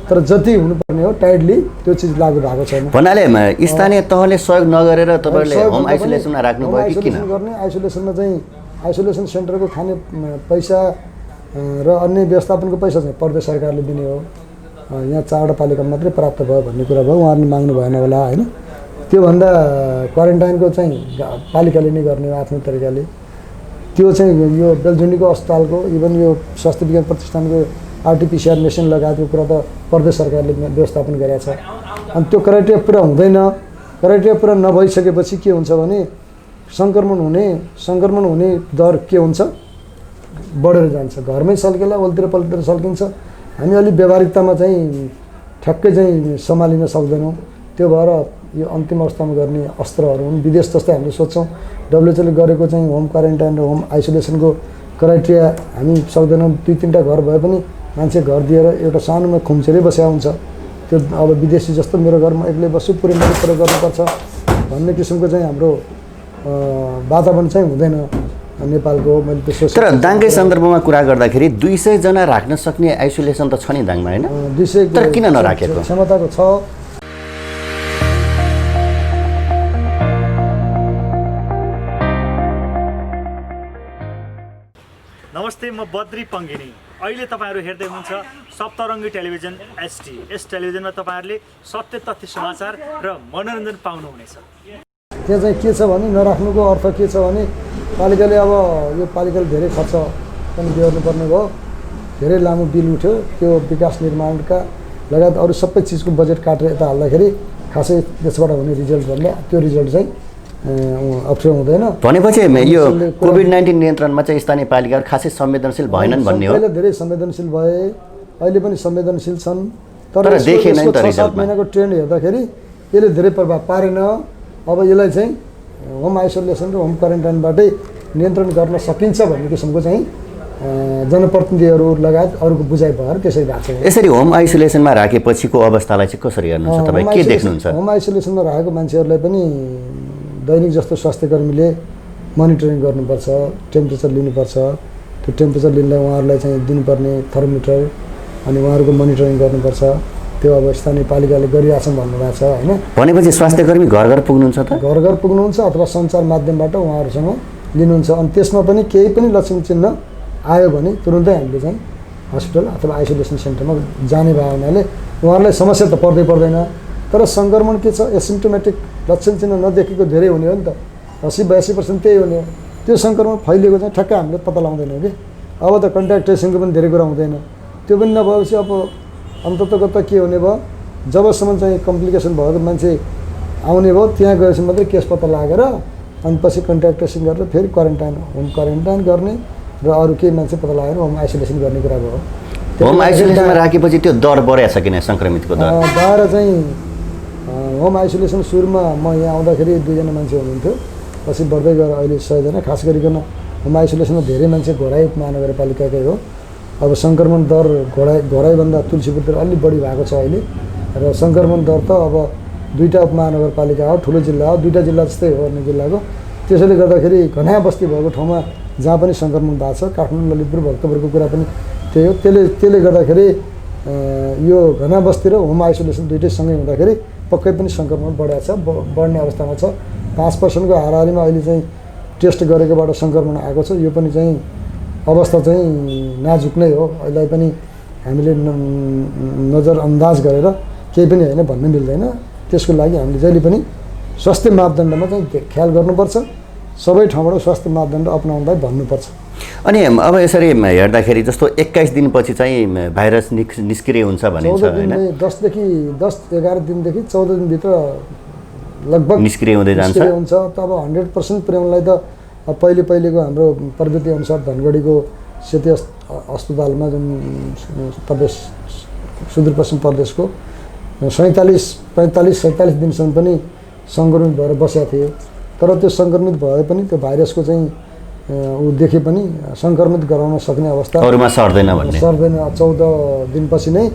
S2: तर जति हुनुपर्ने हो टाइटली त्यो चिज लागु भएको छैन।
S1: भन्नाले स्थानीय तहले सहयोग नगरेर तपाईँहरूले होम आइसोलेसनमा राख्नुभयो कि किन?
S2: गर्ने आइसोलेसनमा चाहिँ आइसोलेसन सेन्टरको खाने पैसा र अन्य व्यवस्थापनको पैसा चाहिँ प्रदेश सरकारले दिने हो। यहाँ 4वटा पालिका मात्रै प्राप्त भयो भन्ने कुरा भयो, उहाँहरूले माग्नु भएन होला होइन। त्योभन्दा क्वारेन्टाइनको चाहिँ पालिकाले नै गर्ने हो आफ्नो तरिकाले। त्यो चाहिँ यो बेलझुन्डीको अस्पतालको इभन यो स्वास्थ्य विज्ञान प्रतिष्ठानको आरटिपिसिआर मेसिन लगायतको कुरा त प्रदेश सरकारले व्यवस्थापन गरेको छ। अनि त्यो क्राइटेरिया पुरा हुँदैन। क्राइटेरिया पुरा नभइसकेपछि के हुन्छ भने सङ्क्रमण हुने दर के हुन्छ, बढेर जान्छ। घरमै सल्केला ओल्तिर पल्तिर सल्किन्छ। हामी अलिक व्यावहारिकतामा चाहिँ ठ्याक्कै चाहिँ सम्हालिन सक्दैनौँ। त्यो भएर यो अन्तिम अवस्थामा गर्ने अस्त्रहरू हुन्। विदेश जस्तै हामीले सोच्छौँ डब्लुएचओले गरेको चाहिँ होम क्वारेन्टाइन र होम आइसोलेसनको क्राइटेरिया हामी सक्दैनौँ। 2-3टा घर भए पनि मान्छे घर दिएर एउटा सानोमा खुम्चेरै बसेको हुन्छ। त्यो अब विदेशी जस्तो मेरो घरमा एक्लै बस्छु पुरै मैले प्रयोग गर्नुपर्छ भन्ने किसिमको चाहिँ हाम्रो वातावरण चाहिँ हुँदैन नेपालको। मैले त्यसो
S1: तर दाङकै सन्दर्भमा कुरा गर्दाखेरि 200 जना राख्न सक्ने आइसोलेसन त छ नि दाङमा होइन?
S2: 200
S1: तर किन नराखेको?
S2: क्षमताको छ।
S3: नमस्ते, म बद्री पङ्गिनी। अहिले तपाईँहरू हेर्दै हुनुहुन्छ सप्तरङ्गी टेलिभिजन एचडी। यस टेलिभिजनमा तपाईँहरूले सत्य तथ्य समाचार र मनोरञ्जन पाउनुहुनेछ।
S2: त्यहाँ चाहिँ के छ भने नराख्नुको अर्थ के छ भने पालिकाले अब यो पालिकाले धेरै खर्च पनि बेहोर्नुपर्ने भयो, धेरै लामो बिल उठ्यो। त्यो विकास निर्माणका लगायत अरू सबै चिजको बजेट काटेर यता हाल्दाखेरि खासै त्यसबाट हुने रिजल्टभन्दा त्यो रिजल्ट चाहिँ अप्ठ्यारो हुँदैन।
S1: भनेपछि यो कोभिड-19 नियन्त्रणमा चाहिँ स्थानीय पालिकाहरू खासै संवेदनशील भएनन् भन्ने हो?
S2: पहिला धेरै संवेदनशील भए, अहिले पनि संवेदनशील छन्, तर
S1: देखेन नि त
S2: 6-7 महिनाको ट्रेन्ड हेर्दाखेरि यसले धेरै प्रभाव पारेन। अब यसलाई चाहिँ होम आइसोलेसन र होम क्वारेन्टाइनबाटै नियन्त्रण गर्न सकिन्छ भन्ने किसिमको चाहिँ जनप्रतिनिधिहरू लगायत अरूको बुझाइ भएर त्यसरी भएको छ।
S1: यसरी होम आइसोलेसनमा राखेपछिको अवस्थालाई चाहिँ कसरी हेर्नुहुन्छ तपाईँ? के देख्नुहुन्छ?
S2: होम आइसोलेसनमा राखेको मान्छेहरूलाई पनि दैनिक जस्तो स्वास्थ्यकर्मीले मोनिटरिङ गर्नुपर्छ, टेम्परेचर लिनुपर्छ। त्यो टेम्परेचर लिनलाई उहाँहरूलाई चाहिँ दिनुपर्ने थर्मोमिटर अनि उहाँहरूको मोनिटरिङ गर्नुपर्छ। त्यो अब स्थानीय पालिकाले गरिरहेछन् भन्नुभएको छ होइन।
S1: भनेपछि स्वास्थ्यकर्मी घर घर पुग्नुहुन्छ त?
S2: घर घर पुग्नुहुन्छ अथवा सञ्चार माध्यमबाट उहाँहरूसँग लिनुहुन्छ। अनि त्यसमा पनि केही पनि लक्षण चिन्ह आयो भने तुरुन्तै हामीले चाहिँ हस्पिटल अथवा आइसोलेसन सेन्टरमा जाने भयो हुनाले उहाँहरूलाई समस्या त पर्दैन। तर सङ्क्रमण के छ, एसिम्टोमेटिक लक्षण चिन्ह नदेखेको धेरै हुने हो नि त। 80-82% त्यही हुने हो। त्यो सङ्क्रमण फैलिएको चाहिँ ठ्याक्कै हामीले पत्ता लगाउँदैनौँ कि। अब त कन्ट्याक्ट ट्रेसिङको पनि धेरै कुरा हुँदैन। त्यो पनि नभएपछि अब अन्ततः के हुने भयो, जबसम्म चाहिँ कम्प्लिकेसन भएको मान्छे आउने भयो त्यहाँ गएपछि मात्रै केस पत्ता लागेर अनि पछि कन्ट्याक्ट ट्रेसिङ गरेर फेरि होम क्वारेन्टाइन गर्ने र अरू केही मान्छे पत्ता लागेर होम आइसोलेसन गर्ने कुरा भयो।
S1: होम आइसोलेसनमा राखेपछि त्यो दर बढेको छ किन सङ्क्रमितको दर?
S2: बाह्र चाहिँ होम आइसोलेसन सुरुमा म यहाँ आउँदाखेरि 2जना मान्छे हुनुहुन्थ्यो, पछि बढ्दै गएर अहिले 100 जना। खास गरिकन होम आइसोलेसनमा धेरै मान्छे घोराइ महानगरपालिकाकै हो। अब सङ्क्रमण दर घोराइभन्दा तुलसीपुरतिर अलिक बढी भएको छ अहिले। र सङ्क्रमण दर त अब 2टा उपमहानगरपालिका हो, ठुलो जिल्ला हो, 2टा जिल्ला जस्तै हो अन्य जिल्लाको। त्यसैले गर्दाखेरि घना बस्ती भएको ठाउँमा जहाँ पनि सङ्क्रमण भएको छ, काठमाडौँ, ललितपुर, भक्तपुरको कुरा पनि त्यही हो। त्यसले गर्दाखेरि यो घना बस्ती र होम आइसोलेसन दुइटै सँगै हुँदाखेरि पक्कै पनि सङ्क्रमण बढेको छ, बढ्ने अवस्थामा छ। 5% को हाराहारीमा अहिले चाहिँ टेस्ट गरेकोबाट सङ्क्रमण आएको छ। यो पनि चाहिँ अवस्था चाहिँ नाजुक नै हो। यसलाई पनि हामीले नजरअन्दाज गरेर केही पनि होइन भन्न मिल्दैन। त्यसको लागि हामीले जहिले पनि स्वास्थ्य मापदण्डमा चाहिँ ख्याल गर्नुपर्छ। सबै ठाउँबाट स्वास्थ्य मापदण्ड अपनाउनलाई भन्नुपर्छ।
S1: अनि अब यसरी हेर्दाखेरि जस्तो 21 दिनपछि चाहिँ भाइरस निष्क्रिय हुन्छ भनिन्छ हैन?
S2: 10-11 दिनदेखि 14 दिनभित्र लगभग
S1: निष्क्रिय हुँदै जान्छ।
S2: तब 100% पुर्याउनलाई त पहिलेको हाम्रो प्रवृत्ति अनुसार धनगढीको सेती अस्पतालमा जुन प्रदेश सुदूरपश्चिम प्रदेशको 45-47 दिनसम्म पनि सङ्क्रमित भएर बसेका थिए। तर त्यो सङ्क्रमित भए पनि त्यो भाइरसको चाहिँ ऊ देखे पनि सङ्क्रमित गराउन सक्ने अवस्था
S1: अरूमा सर्दैन भन्ने।
S2: 14 दिनपछि नै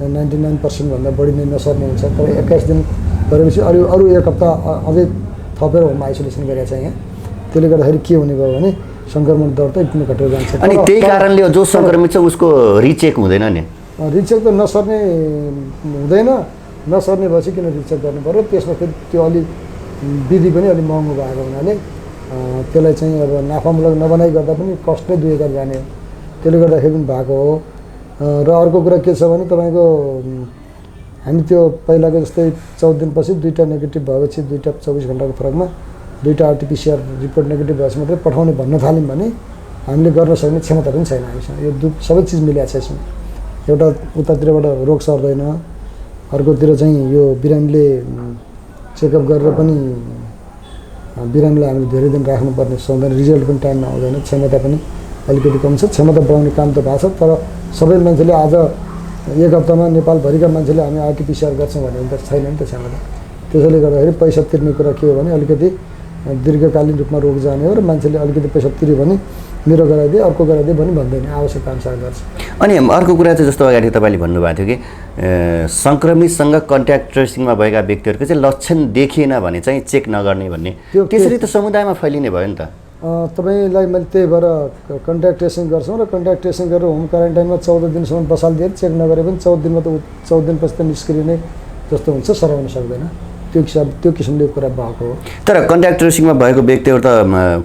S2: 99% भन्दा बढी नै नसर्ने हुन्छ। तर 21 दिन गरेपछि अरू 1 हप्ता अझै थपेर होम आइसोलेसन गरेको छ यहाँ। त्यसले गर्दाखेरि के हुने भयो भने सङ्क्रमण दर त एकदमै घटेर जान्छ।
S1: अनि त्यही कारणले जो सङ्क्रमित छ उसको रिचेक हुँदैन नि?
S2: रिचेक त नसर्ने हुँदैन, नसर्ने भएपछि किन रिचेक गर्नु पऱ्यो? त्यसमा फेरि त्यो अलिक विधि पनि अलिक महँगो भएको हुनाले त्यसलाई चाहिँ अब नाफामूलक नबनाइ गर्दा पनि कस्ट नै 2000 जाने हो, त्यसले गर्दाखेरि पनि भएको हो। र अर्को कुरा के छ भने तपाईँको हामी त्यो पहिलाको जस्तै 14 दिनपछि 2टा नेगेटिभ भएपछि 2टा 24 घन्टाको फरकमा 2टा आरटिपिसिआर रिपोर्ट नेगेटिभ भएपछि मात्रै पठाउने भन्न थाल्यौँ भने हामीले गर्न सक्ने क्षमता पनि छैन हामीसँग। यो सबै चिज मिलाएको छ यसमा। एउटा उतातिरबाट रोग सर्दैन, अर्कोतिर चाहिँ यो बिरामीले चेकअप गरेर पनि बिरामीलाई हामीले धेरै दिन राख्नुपर्ने सक्दैन, रिजल्ट पनि टाइममा आउँदैन, क्षमता पनि अलिकति कम छ। क्षमता बढाउने काम त भएको छ, तर सबै मान्छेले आज एक हप्तामा नेपालभरिका मान्छेले हामी आरटिपिसिआर गर्छौँ भने त छैन नि त क्षमता। त्यसैले गर्दाखेरि पैसा तिर्ने कुरा के हो भने अलिकति दीर्घकालीन रूपमा रोग जाने हो र मान्छेले अलिकति पैसा तिर्यो भने मेरो गराइदिए अर्को गराइदिए पनि भन्दैन, आवश्यकता अनुसार गर्छ।
S1: अनि अर्को कुरा चाहिँ जस्तो अगाडि तपाईँले भन्नुभएको थियो कि सङ्क्रमितसँग कन्ट्याक्ट ट्रेसिङमा भएका व्यक्तिहरूको चाहिँ लक्षण देखिएन भने चाहिँ चेक नगर्ने भन्ने, त्यसरी त समुदायमा फैलिने भयो नि त।
S2: तपाईँलाई मैले त्यही भएर कन्ट्याक्ट ट्रेसिङ गर्छौँ र कन्ट्याक्ट ट्रेसिङ गरेर होम क्वारेन्टाइनमा 14 दिनसम्म बसालिदिएर चेक नगरे पनि 14 दिनमा त 14 दिनपछि त निस्किने जस्तो हुन्छ, सराउन सक्दैन। त्यो किसिमले कुरा भएको हो।
S1: तर कन्ट्याक्ट ट्रेसिङमा भएको व्यक्तिहरू त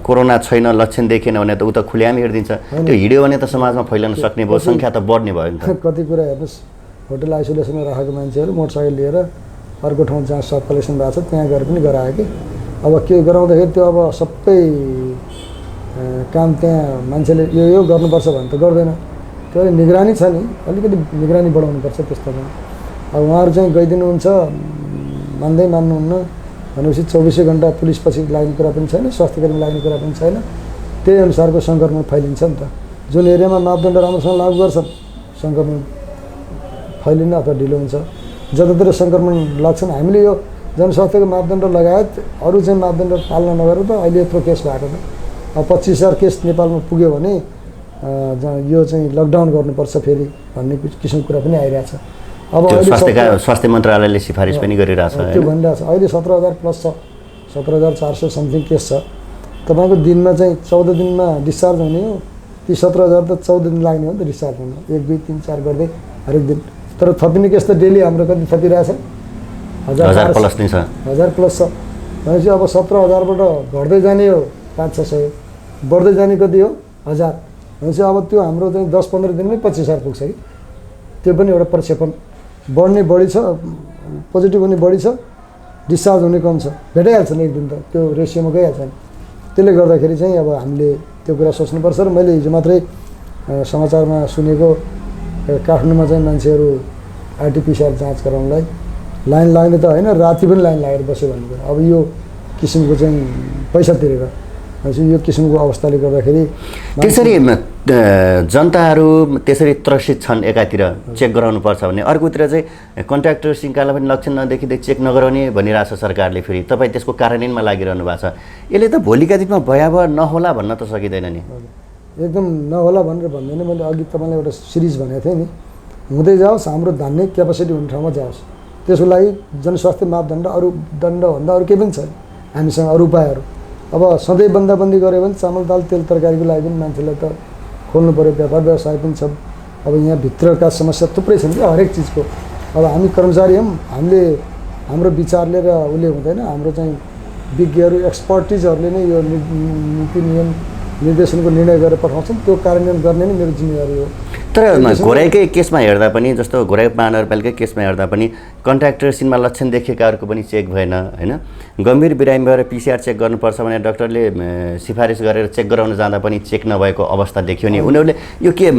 S1: कोरोना छैन, लक्षण देखेन भने त ऊ त खुल्याम हिँडिदिन्छ, त्यो हिँड्यो भने त समाजमा फैलन सक्ने भयो, सङ्ख्या त बढ्ने भयो नि त।
S2: कति कुरा हेर्नुहोस्, होटल आइसोलेसनमा राखेको मान्छेहरू मोटरसाइकल लिएर अर्को ठाउँ जहाँ सब कलेक्सन भएको छ त्यहाँ गएर पनि गरायो कि। अब के गराउँदाखेरि त्यो अब सबै काम त्यहाँ मान्छेले यो गर्नुपर्छ भने त गर्दैन, त्यो अलिक निगरानी छ नि, अलिकति निगरानी बढाउनुपर्छ त्यस्तोमा। अब उहाँहरू चाहिँ गइदिनुहुन्छ, मान्नुहुन्न भनेपछि 24 घन्टा पुलिसपछि लाग्ने कुरा पनि छैन, स्वास्थ्यकर्मी लाग्ने कुरा पनि छैन, त्यही अनुसारको सङ्क्रमण फैलिन्छ नि त। जुन एरियामा मापदण्ड राम्रोसँग लागू गर्छन् सङ्क्रमण फैलिन अथवा ढिलो हुन्छ। जतातिर सङ्क्रमण लाग्छन् हामीले यो जनस्वास्थ्यको मापदण्ड लगायत अरू चाहिँ मापदण्ड पालना नगरेर त अहिले यत्रो केस भएको त। अब 25,000 केस नेपालमा पुग्यो भने यो चाहिँ लकडाउन गर्नुपर्छ फेरि भन्ने किसिमको कुरा पनि आइरहेछ। अब
S1: स्वास्थ्य मन्त्रालयले सिफारिस पनि गरिरहेछ,
S2: त्यो भनिरहेछ। अहिले 17,000 प्लस छ, 17,400 समथिङ केस छ। तपाईँको दिनमा चाहिँ 14 दिनमा डिस्चार्ज हुने हो, ती 17,000 त 14 दिन लाग्ने हो नि त डिस्चार्ज हुन, 1, 2, 3, 4 गर्दै हरेक दिन। तर थपिने केस त डेली हाम्रो कति थपिरहेछ, 1000
S1: प्लस नै छ,
S2: 1000 प्लस छ भनेपछि अब 17,000बाट घट्दै जाने हो 500-600, बढ्दै जाने कति हो 1000 भनेपछि अब त्यो हाम्रो चाहिँ 10-15 दिनमै 25,000 पुग्छ कि। त्यो पनि एउटा प्रक्षेपण, बढ्ने बढी छ, पोजिटिभ हुने बढी छ, डिस्चार्ज हुने कम छ, भेटाइहाल्छ नि एक दिन त, त्यो रेसियोमा गइहाल्छ नि। त्यसले गर्दाखेरि चाहिँ अब हामीले त्यो कुरा सोच्नुपर्छ। र मैले हिजो मात्रै समाचारमा सुनेको काठमाडौँमा चाहिँ मान्छेहरू आरटिपिसिआर जाँच गराउनलाई लाइन लाग्ने त होइन, राति पनि लाइन लागेर बस्यो भन्ने कुरा। अब यो किसिमको चाहिँ पैसा तिरेर यो किसिमको अवस्थाले गर्दाखेरि
S1: त्यसरी जनताहरू त्यसरी त्रसित छन्। एकातिर चेक गराउनुपर्छ भने अर्कोतिर चाहिँ कन्ट्याक्ट ट्रेसिङकालाई पनि लक्षण नदेखिँदै चेक नगराउने भनिरहेछ सरकारले। फेरि तपाईँ त्यसको कार्यान्वयनमा लागिरहनु भएको छ, यसले त भोलिका दिनमा भयावह नहोला भन्न त सकिँदैन नि?
S2: एकदम नहोला भनेर भन्दैन, मैले अघि तपाईँलाई एउटा सिरिज भनेको थिएँ नि, हुँदै जाओस्, हाम्रो धान्ने क्यापासिटी हुने ठाउँमा जाओस्। त्यसको लागि जनस्वास्थ्य मापदण्ड अरू दण्डभन्दा अरू केही पनि छैन हामीसँग, अरू उपायहरू। अब सधैँ बन्दाबन्दी गऱ्यो भने चामल दाल तेल तरकारीको लागि पनि मान्छेलाई त खोल्नु पऱ्यो, व्यापार व्यवसाय पनि छ। अब यहाँ भित्रका समस्या थुप्रै छन् कि हरेक चिजको। अब हामी कर्मचारी हौँ, हामीले हाम्रो विचारले र उसले हुँदैन, हाम्रो चाहिँ विज्ञहरू एक्सपर्टिजहरूले नै यो नीति नियम निर्देशनको निर्णय गरेर पठाउँछन्, त्यो कार्यान्वयन गर्ने नै मेरो जिम्मेवारी हो।
S1: तर घोराइकै केसमा हेर्दा पनि, जस्तो घोराइ महानगरपालिका केसमा हेर्दा पनि कन्ट्याक्ट ट्रेसिङमा लक्षण देखेकाहरूको पनि चेक भएन होइन। गम्भीर बिरामी भएर पिसिआर चेक गर्नुपर्छ भने डाक्टरले सिफारिस गरेर चेक गराउन जाँदा पनि चेक नभएको अवस्था देखियो नि। उनीहरूले यो के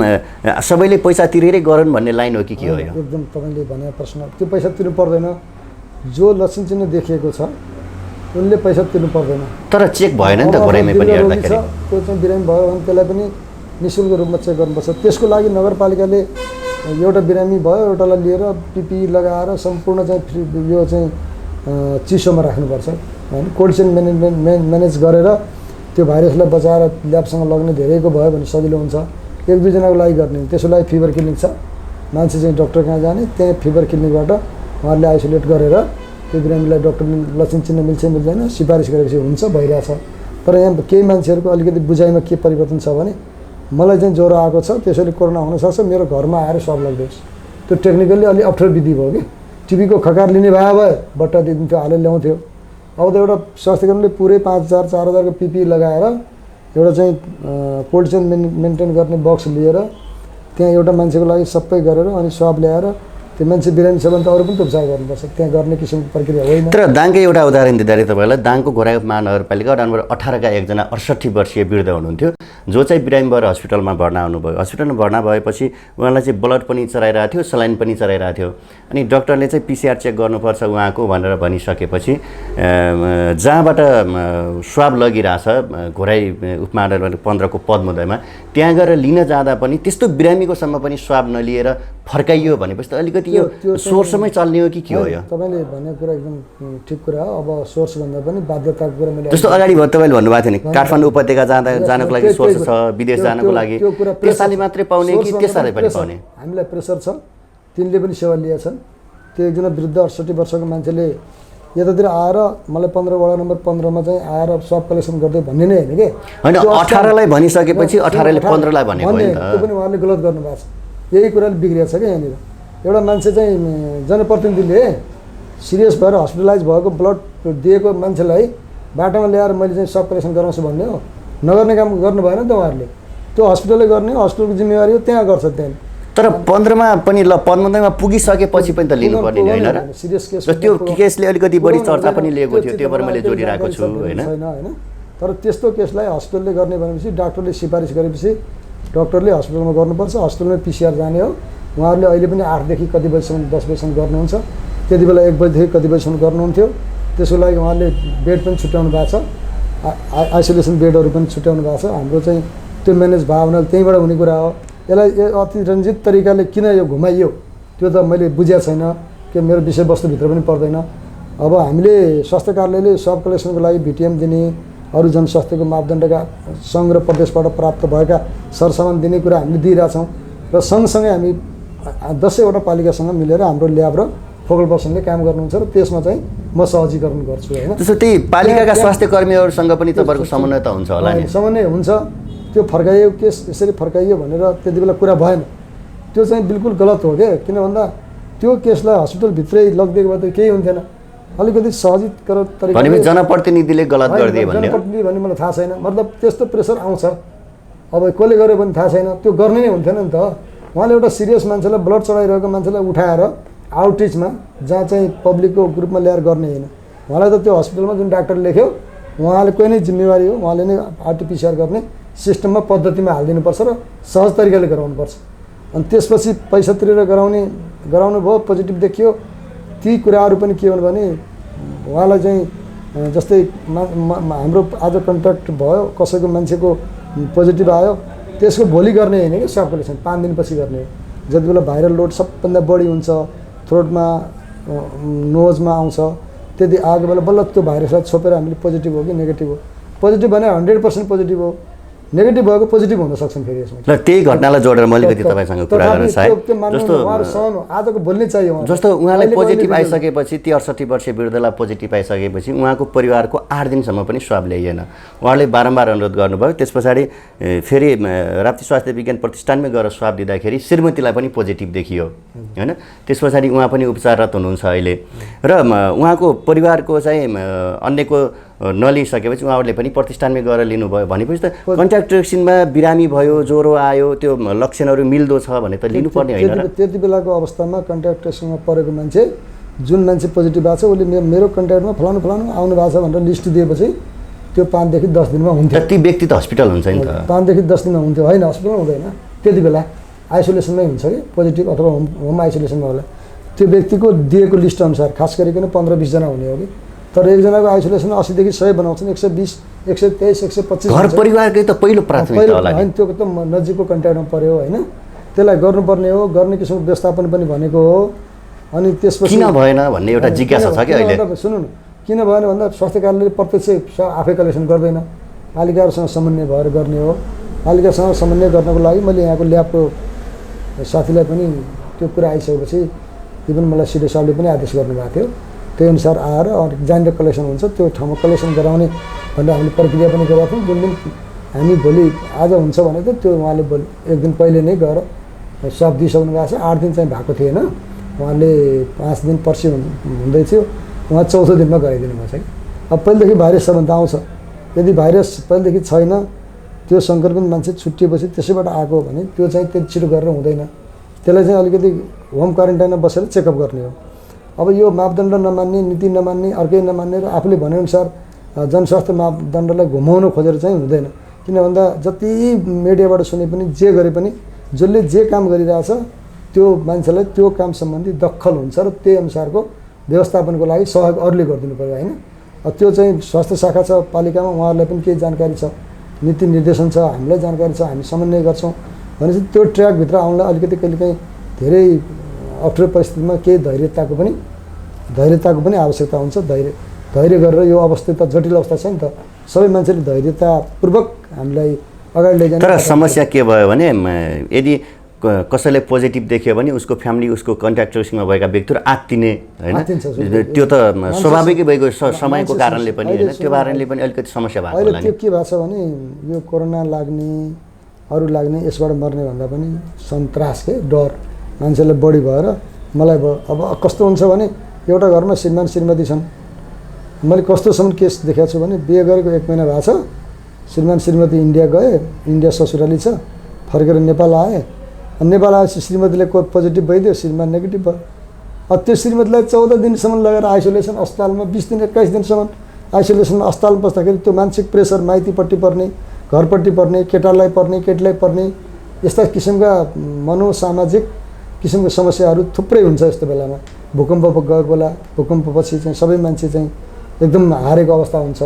S1: सबैले पैसा तिरेरै गरून् भन्ने लाइन हो कि के हो? यो
S2: एकदम तपाईँले भने प्रश्न, त्यो पैसा तिर्नु पर्दैन। जो लक्षण चिन्ह देखिएको छ उनले पैसा तिर्नु पर्दैन।
S1: तर चेक भएन नि त घोराइमै पनि हेर्दाखेरि।
S2: त्यो चाहिँ बिरामी भयो भने त्यसलाई पनि निःशुल्क रूपमा चेक गर्नुपर्छ। त्यसको लागि नगरपालिकाले एउटा बिरामी भयो एउटालाई लिएर पिपिई लगाएर सम्पूर्ण चाहिँ यो चाहिँ चिसोमा राख्नुपर्छ होइन। कोल्ड चेन म्यानेज गरेर त्यो भाइरसलाई बचाएर ल्याबसँग लग्ने धेरैको भयो भने सजिलो हुन्छ। 1-2 जनाको लागि गर्ने, त्यसको लागि फिभर क्लिनिक छ, मान्छे चाहिँ डक्टर कहाँ जाने, त्यहाँ फिभर क्लिनिकबाट उहाँहरूले आइसोलेट गरेर त्यो बिरामीलाई डक्टरले लक्षण चिन्ह मिल्छ मिल्दैन सिफारिस गरेपछि हुन्छ, भइरहेछ। तर यहाँ केही मान्छेहरूको अलिकति बुझाइमा के परिवर्तन छ भने मलाई चाहिँ ज्वरो आएको छ त्यसैले कोरोना हुनसक्छ मेरो घरमा आएर स्वाब लगाइदियोस्। त्यो टेक्निकल्ली अलि अप्ठ्यारो विधि भयो कि टिबीको खकार लिने भए बट्टा दिन्थ्यो हालेर ल्याउँथ्यो। अब त एउटा स्वास्थ्यकर्मीले पुरै 5,000 4,000 को पिपी लगाएर एउटा चाहिँ कोल्ड चेन मेन्टेन गर्ने बक्स लिएर त्यहाँ एउटा मान्छेको लागि सबै गरेर अनि स्वाब ल्याएर त्यो मान्छे बिरामी छ भने त अरू पनि त उपचार गर्नुपर्छ, त्यहाँ गर्ने किसिमको प्रक्रिया होइन।
S1: तर दाङकै एउटा उदाहरण दिँदाखेरि तपाईँलाई दाङको घोराई महानगरपालिका वडा नम्बर 18 का एकजना 68 वर्षीय वृद्ध हुनुहुन्थ्यो जो चाहिँ बिरामी भएर हस्पिटलमा भर्ना हुनुभयो। हस्पिटलमा भर्ना भएपछि उहाँलाई चाहिँ ब्लड पनि चढाइरहेको थियो, सलाइन पनि चढाइरहेको थियो। अनि डक्टरले चाहिँ पिसिआर चेक गर्नुपर्छ उहाँको भनेर भनिसकेपछि जहाँबाट स्वाब लगिरहेछ घोराई उपमहानगरपालिका 15 को पदमुदयमा त्यहाँ गएर लिन जाँदा पनि त्यस्तो बिरामीकोसम्म पनि स्वाब नलिएर फर्काइयो भनेपछि त अलिकति यो सोर्समै चल्ने हो कि के हो यो?
S2: तपाईँले भनेको कुरा एकदम ठिक कुरा हो। अब सोर्स भन्दा पनि बाध्यताको कुरा मैले
S1: जस्तो अगाडि तपाईँले भन्नुभएको थियो नि काठमाडौँ उपत्यका जानको लागि सोर्स छ, विदेश जानको लागि त्यसैले मात्रै पाउने कि त्यसैले पनि पाउने?
S2: हामीलाई प्रेसर छ, तिनले पनि सेवा लिएछन्। त्यो एकजना वृद्ध 68 वर्षको मान्छेले यतातिर आएर मलाई 15 वडा नम्बर 15 मा चाहिँ आएर स्वाब कलेक्सन गर्दै भन्ने नै होइन कि
S1: होइन 18 लाई भनिसकेपछि 18 ले 15 लाई भनेको होइन
S2: त्यो पनि उहाँले गलत गर्नुभएको छ। यही कुराले बिग्रिएको छ कि यहाँनिर एउटा मान्छे चाहिँ जनप्रतिनिधिले सिरियस भएर हस्पिटलाइज भएको ब्लड दिएको मान्छेलाई बाटोमा ल्याएर मैले चाहिँ सब कलेक्सन गराउँछु भन्ने हो? नगर्ने काम गर्नु भएन नि त उहाँहरूले। त्यो हस्पिटलले गर्ने हो, हस्पिटलको जिम्मेवारी हो, त्यहाँ गर्छ त्यहाँ।
S1: तर 15 मा पनि ल 15 मा पुगिसकेपछि पनि त लिनुपर्ने नि होइन र?
S2: सिरियस केस
S1: त्यो केसले अलिकति बढी चर्चा पनि लिएको थियो, त्यो भएर मैले जोडिरहेको छु होइन।
S2: तर त्यस्तो केसलाई हस्पिटलले गर्ने भनेपछि डाक्टरले सिफारिस गरेपछि डाक्टरले हस्पिटलमा गर्नुपर्छ, हस्पिटलमा पिसिआर जाने हो। उहाँहरूले अहिले पनि 8 देखि कति बजीसम्म 10 बजीसम्म गर्नुहुन्छ, त्यति बेला 1 बजीदेखि कति बजीसम्म गर्नुहुन्थ्यो। त्यसको लागि उहाँले बेड पनि छुट्याउनु भएको छ, आइसोलेसन बेडहरू पनि छुट्याउनु भएको छ। हाम्रो चाहिँ त्यो म्यानेज भावना त्यहीँबाट हुने कुरा हो। यसलाई अति रञ्जित तरिकाले किन यो घुमाइयो त्यो त मैले बुझेको छैन कि मेरो विषयवस्तुभित्र पनि पर्दैन। अब हामीले स्वास्थ्य कार्यालयले सब कलेक्सनको लागि भिटिएम दिने, अरू जनस्वास्थ्यको मापदण्डका सङ्घ र प्रदेशबाट प्राप्त भएका सरसामान दिने कुरा हामीले दिइरहेछौँ र सँगसँगै हामी 10 वटा पालिकासँग मिलेर हाम्रो ल्याब र फोकल पर्सनले काम गर्नुहुन्छ र त्यसमा चाहिँ म सहजीकरण गर्छु होइन।
S1: त्यसो त्यही पालिकाका स्वास्थ्य कर्मीहरूसँग पनि तपाईँहरूको समन्वय त हुन्छ होला नि?
S2: समन्वय हुन्छ। त्यो फर्काइयो केस यसरी फर्काइयो भनेर त्यति बेला कुरा भएन, त्यो चाहिँ बिल्कुल गलत हो क्या। किन भन्दा त्यो केसलाई हस्पिटलभित्रै लगिदिएको भए त केही हुन्थेन। अलिकति सहजित तरिकाले
S1: भनेपछि जनप्रतिनिधिले गलत गरिदियो भन्ने?
S2: जनप्रतिनिधि भन्ने मलाई थाहा छैन, मतलब त्यस्तो प्रेसर आउँछ। अब कसले गर्यो भने थाहा छैन, त्यो गर्ने नै हुन्थेन नि त। उहाँले एउटा सिरियस मान्छेलाई ब्लड चढाइरहेको मान्छेलाई उठाएर आउटरिचमा जहाँ चाहिँ पब्लिकको ग्रुपमा ल्याएर गर्ने होइन। उहाँलाई त त्यो हस्पिटलमा जुन डाक्टर लेख्यो उहाँले कोही नै जिम्मेवारी हो, उहाँले नै आरटिपिसिआर गर्ने सिस्टममा पद्धतिमा हालिदिनुपर्छ र सहज तरिकाले गराउनुपर्छ। अनि त्यसपछि पैसा तिरेर गराउनु भयो, पोजिटिभ देखियो। ती कुराहरू पनि के हुनु भने उहाँलाई चाहिँ जस्तै हाम्रो आज कन्ट्याक्ट भयो, कसैको मान्छेको पोजिटिभ आयो, त्यसको भोलि गर्ने होइन कि सब कलेक्सन 5 दिनपछि गर्ने हो। जति बेला भाइरल लोड सबभन्दा बढी हुन्छ, थ्रोटमा नोजमा आउँछ, त्यति आएको बेला बल्ल त्यो भाइरसलाई छोपेर हामीले पोजिटिभ हो कि नेगेटिभ हो, पोजिटिभ भने 100% पोजिटिभ हो, नेगेटिभ भएको पोजिटिभ हुन सक्छन् फेरि यसमा।
S1: ल त्यही घटनालाई जोडेर मैले अलिकति तपाईँसँग कुरा गर्न चाहे।
S2: जस्तो आजको बोल्नै चाहियो।
S1: जस्तो उहाँलाई पोजिटिभ आइसकेपछि ती 68 वर्षीय वृद्धलाई पोजिटिभ आइसकेपछि उहाँको परिवारको 8 दिनसम्म पनि स्वाब ल्याइएन। उहाँले बारम्बार अनुरोध गर्नुभयो। त्यस पछाडि फेरि राप्ती स्वास्थ्य विज्ञान प्रतिष्ठानमै गएर स्वाब दिँदाखेरि श्रीमतीलाई पनि पोजिटिभ देखियो होइन। त्यस पछाडि उहाँ पनि उपचाररत हुनुहुन्छ अहिले र उहाँको परिवारको चाहिँ अन्यको नलिइसकेपछि उहाँहरूले पनि प्रतिष्ठानमै गएर लिनुभयो भनेपछि त कन्ट्याक्ट ट्रेसिङमा बिरामी भयो, ज्वरो आयो, त्यो लक्षणहरू मिल्दो छ भने त लिनुपर्ने होइन र?
S2: त्यति बेलाको अवस्थामा कन्ट्याक्ट ट्रेसिङमा परेको मान्छे जुन मान्छे पोजिटिभ भएको छ उसले मेरो कन्ट्याक्टमा फलानु आउनु भएको छ भनेर लिस्ट दिएपछि त्यो 5 देखि 10 दिनमा हुन्थ्यो।
S1: ती व्यक्ति त हस्पिटल हुन्छ नि त?
S2: 5 देखि 10 दिनमा हुन्थ्यो। होइन, हस्पिटलमा हुँदैन, त्यति बेला आइसोलेसनमै हुन्छ कि पोजिटिभ अथवा होम आइसोलेसनमा होला। त्यो व्यक्तिको दिएको लिस्ट अनुसार खास गरिकन 15-20 जना हुने हो कि। तर एकजनाको आइसोलेसन 80 देखि 100 बनाउँछन्, 120, 123, 125
S1: घर परिवारकै त पहिलो प्राथमिकता होला
S2: नि। त्यो त नजिकको कन्ट्याक्टमा पर्यो होइन, त्यसलाई गर्नुपर्ने हो, गर्ने किसिमको व्यवस्थापन पनि भनेको हो। अनि त्यसपछि
S1: किन भएन भन्ने एउटा जिज्ञासा छ कि अहिले।
S2: सुन्नु न, किन भएन भन्दा स्वास्थ्य कार्यालयले प्रत्यक्ष आफै कलेक्सन गर्दैन, पालिकाहरूसँग समन्वय भएर गर्ने हो। पालिकासँग समन्वय गर्नको लागि मैले यहाँको ल्याबको साथीलाई पनि त्यो कुरा आइसकेपछि इभन मलाई सिडिओ साहबले पनि आदेश गर्नुभएको थियो। त्यही अनुसार आएर जहाँनिर कलेक्सन हुन्छ त्यो ठाउँमा कलेक्सन गराउने भनेर हामीले प्रक्रिया पनि गरेका थियौँ। जुन दिन हामी भोलि आज हुन्छ भने त त्यो उहाँले भोलि एक दिन पहिले नै गएर स्वाब दिइसक्नु भएको छ। 8 दिन चाहिँ भएको थिएन, उहाँले 5 दिन पर्सि हुँदै थियो, उहाँ 14 दिनमा गराइदिनु भएको छ कि। अब पहिलेदेखि भाइरस छ भने त आउँछ, यदि भाइरस पहिलेदेखि छैन, त्यो सङ्क्रमित मान्छे छुट्टिएपछि त्यसैबाट आएको हो भने त्यो चाहिँ त्यति छिटो गरेर हुँदैन। त्यसलाई चाहिँ अलिकति होम क्वारेन्टाइनमा बसेर चेकअप गर्ने हो। अब यो मापदण्ड नमान्ने, नीति नमान्ने, अर्कै नमान्ने र आफूले भनेअनुसार जनस्वास्थ्य मापदण्डलाई घुमाउन खोजेर चाहिँ हुँदैन। किन भन्दा जति मिडियाबाट सुने पनि जे गरे पनि जसले जे काम गरिरहेछ त्यो मान्छेलाई त्यो काम सम्बन्धी दखल हुन्छ र त्यही अनुसारको व्यवस्थापनको लागि सहयोग अरूले गरिदिनु पर्यो होइन। त्यो चाहिँ स्वास्थ्य शाखा छ पालिकामा, उहाँहरूलाई पनि केही जानकारी छ, नीति निर्देशन छ, हामीलाई जानकारी छ, हामी समन्वय गर्छौँ भनेपछि त्यो ट्र्याकभित्र आउनलाई अलिकति कहिलेकाहीँ धेरै अप्ठ्यारो परिस्थितिमा केही धैर्यताको पनि आवश्यकता हुन्छ। धैर्य गरेर यो अवस्था त जटिल अवस्था छ नि त, सबै मान्छेले धैर्यतापूर्वक हामीलाई अगाडि लैजाने।
S1: तर समस्या के भयो भने यदि कसैले पोजिटिभ देख्यो भने उसको फ्यामिली, उसको कन्ट्याक्ट ट्रेसिङमा भएका व्यक्तिहरू आत्तिने होइन, त्यो त स्वाभाविकै भएको समयको कारणले पनि होइन, त्यो कारणले पनि अलिकति समस्या भएको होला।
S2: अहिले त्यो के भएको छ भने यो कोरोना लाग्ने अरू लाग्ने यसबाट मर्ने भन्दा पनि सन्तास के डर मान्छेलाई बढी भएर मलाई अब कस्तो हुन्छ भने एउटा घरमा श्रीमान श्रीमती छन्, मैले कस्तोसम्म केस देखाएको छु भने बिहे गरेको 1 महिना भएको छ, श्रीमान श्रीमती इन्डिया गए, इन्डिया ससुराली छ, फर्केर नेपाल आए, नेपाल आएपछि श्रीमतीले पोजिटिभ भइदियो, श्रीमान नेगेटिभ भयो। अब त्यो श्रीमतीलाई 14 दिनसम्म लगेर आइसोलेसन अस्पतालमा 20 दिन 21 दिनसम्म आइसोलेसनमा अस्पतालमा बस्दाखेरि त्यो मानसिक प्रेसर माइतीपट्टि पर्ने, घरपट्टि पर्ने, केटालाई पर्ने, केटीलाई पर्ने, यस्ता किसिमका मनोसामाजिक किसिमको समस्याहरू थुप्रै हुन्छ। यस्तो बेलामा भूकम्प गएको बेला, भूकम्पपछि चाहिँ सबै मान्छे चाहिँ एकदम हारेको अवस्था हुन्छ।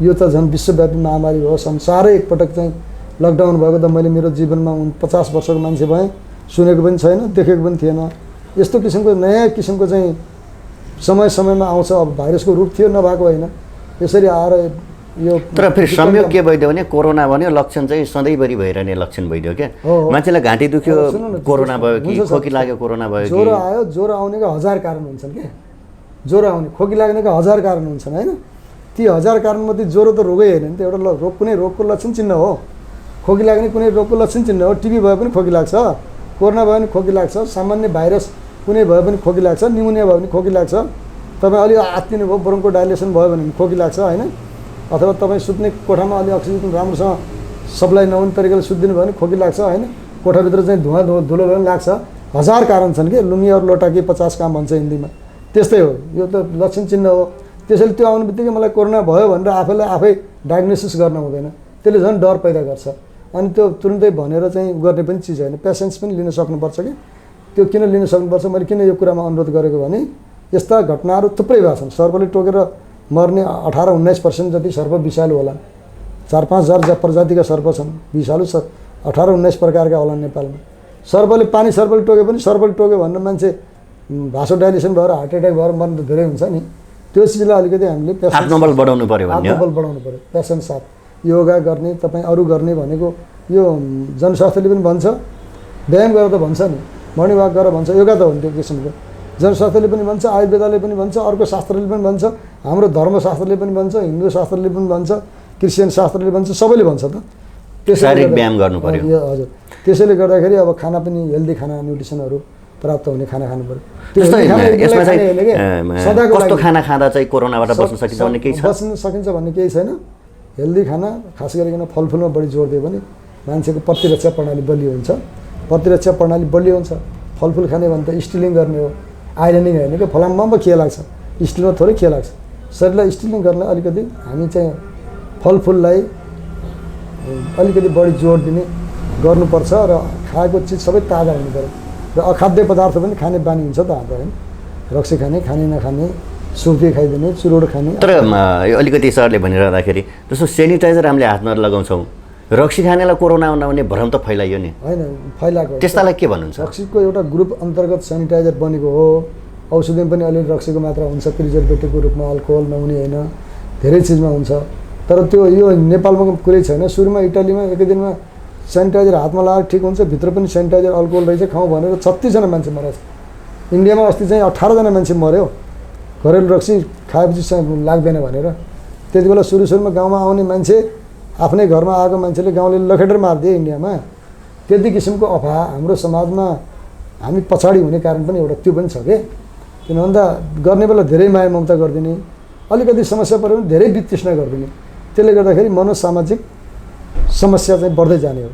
S2: यो त झन् विश्वव्यापी महामारी हो, संसारै एकपटक चाहिँ लकडाउन भएको त मैले मेरो जीवनमा 50 वर्षको मान्छे भएँ, सुनेको पनि छैन, देखेको पनि थिएन। यस्तो किसिमको नयाँ किसिमको चाहिँ समयमा आउँछ। अब भाइरसको रूप थियो, नभएको होइन, यसरी आएर यो।
S1: तर फेरि संयोग के भइदियो भने कोरोना भन्यो लक्षण चाहिँ सधैँभरि भइरहने लक्षण भइदियो क्या। मान्छेलाई घाँटी दुख्यो कोरोना भयो कि, खोकी लाग्यो कोरोना भयो कि,
S2: ज्वरो आयो, ज्वरो आउनेको 1000 कारण हुन्छन् क्या, ज्वरो आउने, खोकी लाग्नेको 1000 कारण हुन्छन् होइन। ती 1000 कारणमध्ये ज्वरो त रोगै होइन नि त, एउटा रोग कुनै रोगको लक्षण चिन्ह हो। खोकी लाग्ने कुनै रोगको लक्षण चिन्ह हो। टिबी भयो पनि खोकी लाग्छ, कोरोना भयो भने खोकी लाग्छ, सामान्य भाइरस कुनै भयो भने खोकी लाग्छ, निमोनिया भयो भने खोकी लाग्छ, तपाईँ अलि आत्तिनु भयो, ब्रोन्को डाइलेसन भयो भने खोकी लाग्छ होइन, अथवा तपाईँ सुत्ने कोठामा अलि अक्सिजन राम्रोसँग सप्लाई नहुने तरिकाले सुत्दिनु भयो भने खोकी लाग्छ होइन, कोठाभित्र चाहिँ धुवा धुलो भयो भने लाग्छ। 1000 कारण छन् कि, लुङ्गी अरू लोटा कि 50 काम भन्छ हिन्दीमा, त्यस्तै हो। यो त लक्षण चिन्ह हो। त्यसैले त्यो आउने बित्तिकै मलाई कोरोना भयो भनेर आफै डायग्नोसिस गर्न हुँदैन, त्यसले झन् डर पैदा गर्छ। अनि त्यो तुरुन्तै भनेर चाहिँ गर्ने पनि चिज होइन, पेसेन्स पनि लिन सक्नुपर्छ कि। त्यो किन लिन सक्नुपर्छ, मैले किन यो कुरामा अनुरोध गरेको भने यस्ता घटनाहरू थुप्रै भएको छन्। सर्पले टोकेर मर्ने 18-19% जति सर्प विषालु होला, 4-5 हजार प्रजातिका सर्प छन्, विषालु 18-19 प्रकारका होला नेपालमा। सर्पले टोके पनि सर्पले टोक्यो भनेर मान्छे भासोडाइलेसन भएर हार्ट एट्याक भएर मर्न त धेरै हुन्छ नि। त्यो चिजलाई अलिकति हामीले
S1: आत्मबल बढाउनु पर्यो,
S2: पेसेन्स साथ योगा गर्ने, तपाईँ अरू गर्ने भनेको यो जनस्वास्थ्यले पनि भन्छ, व्यायाम गरेर त भन्छ नि, मर्निङ वाक गरेर भन्छ, योगा त हो नि त्यो किसिमको। जनस्वास्थ्यले पनि भन्छ, आयुर्वेदले पनि भन्छ, अर्को शास्त्रले पनि भन्छ, हाम्रो धर्मशास्त्रले पनि भन्छ, हिन्दू शास्त्रले पनि भन्छ, क्रिस्चियन शास्त्रले भन्छ, सबैले भन्छ त।
S1: शारीरिक व्यायाम गर्नु पर्यो।
S2: हजुर, त्यसैले गर्दाखेरि अब खाना पनि हेल्दी खाना, न्युट्रिसनहरू प्राप्त हुने खाना खानु पर्यो।
S1: यसमा चाहिँ कस्तो खाना खाँदा चाहिँ कोरोनाबाट बस्न सकिन्छ भन्ने केही छ?
S2: बस्न सकिन्छ भन्ने केही छैन। हेल्दी खाना, खास गरिकन फलफुलमा बढी जोड दियो भने मान्छेको प्रतिरक्षा प्रणाली बलियो हुन्छ। प्रतिरक्षा प्रणाली बलियो हुन्छ, फलफुल खाने भने त स्टिलिङ गर्ने हो, आइरनिङ होइन क्या। फलाममा पो के लाग्छ, स्टिलमा थोरै के लाग्छ। शरीरलाई स्टिलिङ गर्न अलिकति हामी चाहिँ फलफुललाई अलिकति बढी जोड दिने गर्नुपर्छ र खाएको चिज सबै ताजा हुनु पर्यो। र अखाद्य पदार्थ पनि खाने बानी हुन्छ त हाम्रो होइन, रक्सी खाने, खाने नखाने, सुर्ती खाइदिने, चुरोट खाने।
S1: तर यो अलिकति सरले भनिरहँदाखेरि जस्तो सेनिटाइजर हामीले हातमा लगाउँछौँ, रक्सी खानेलाई कोरोना नहुने भ्रम त फैलाइयो नि
S2: होइन, फैलाएको।
S1: त्यस्तालाई के भन्नुहुन्छ?
S2: रक्सीको एउटा ग्रुप अन्तर्गत सेनिटाइजर बनेको हो। औषधिमा पनि अलिअलि रक्सीको मात्रा हुन्छ, प्रिजर्भेटिभको रूपमा अल्कोहल नहुने होइन, धेरै चिजमा हुन्छ। तर त्यो यो नेपालमा कुरै छैन। सुरुमा इटालीमा एकै दिनमा सेनिटाइजर हातमा लगाएर ठिक हुन्छ, भित्र पनि सेनिटाइजर अल्कोहल रहेछ खाउँ भनेर 36 जना मान्छे मरेछ। इन्डियामा अस्ति चाहिँ 18 जना मान्छे मऱ्यो। घरेलु रक्सी खाएपछि चाहिँ लाग्दैन भनेर त्यति बेला सुरुमा गाउँमा आउने मान्छे आफ्नै घरमा आएको मान्छेले गाउँले लखेटेर मारिदिए इन्डियामा। त्यति किसिमको अफवाह हाम्रो समाजमा हामी पछाडि हुने कारण पनि एउटा त्यो पनि छ के। किन भन्दा गर्ने बेला धेरै माया ममता गरिदिने, अलिकति समस्या पऱ्यो भने धेरै वितृष्णा गरिदिने, त्यसले गर्दाखेरि मनोसामाजिक समस्या चाहिँ बढ्दै जाने हो।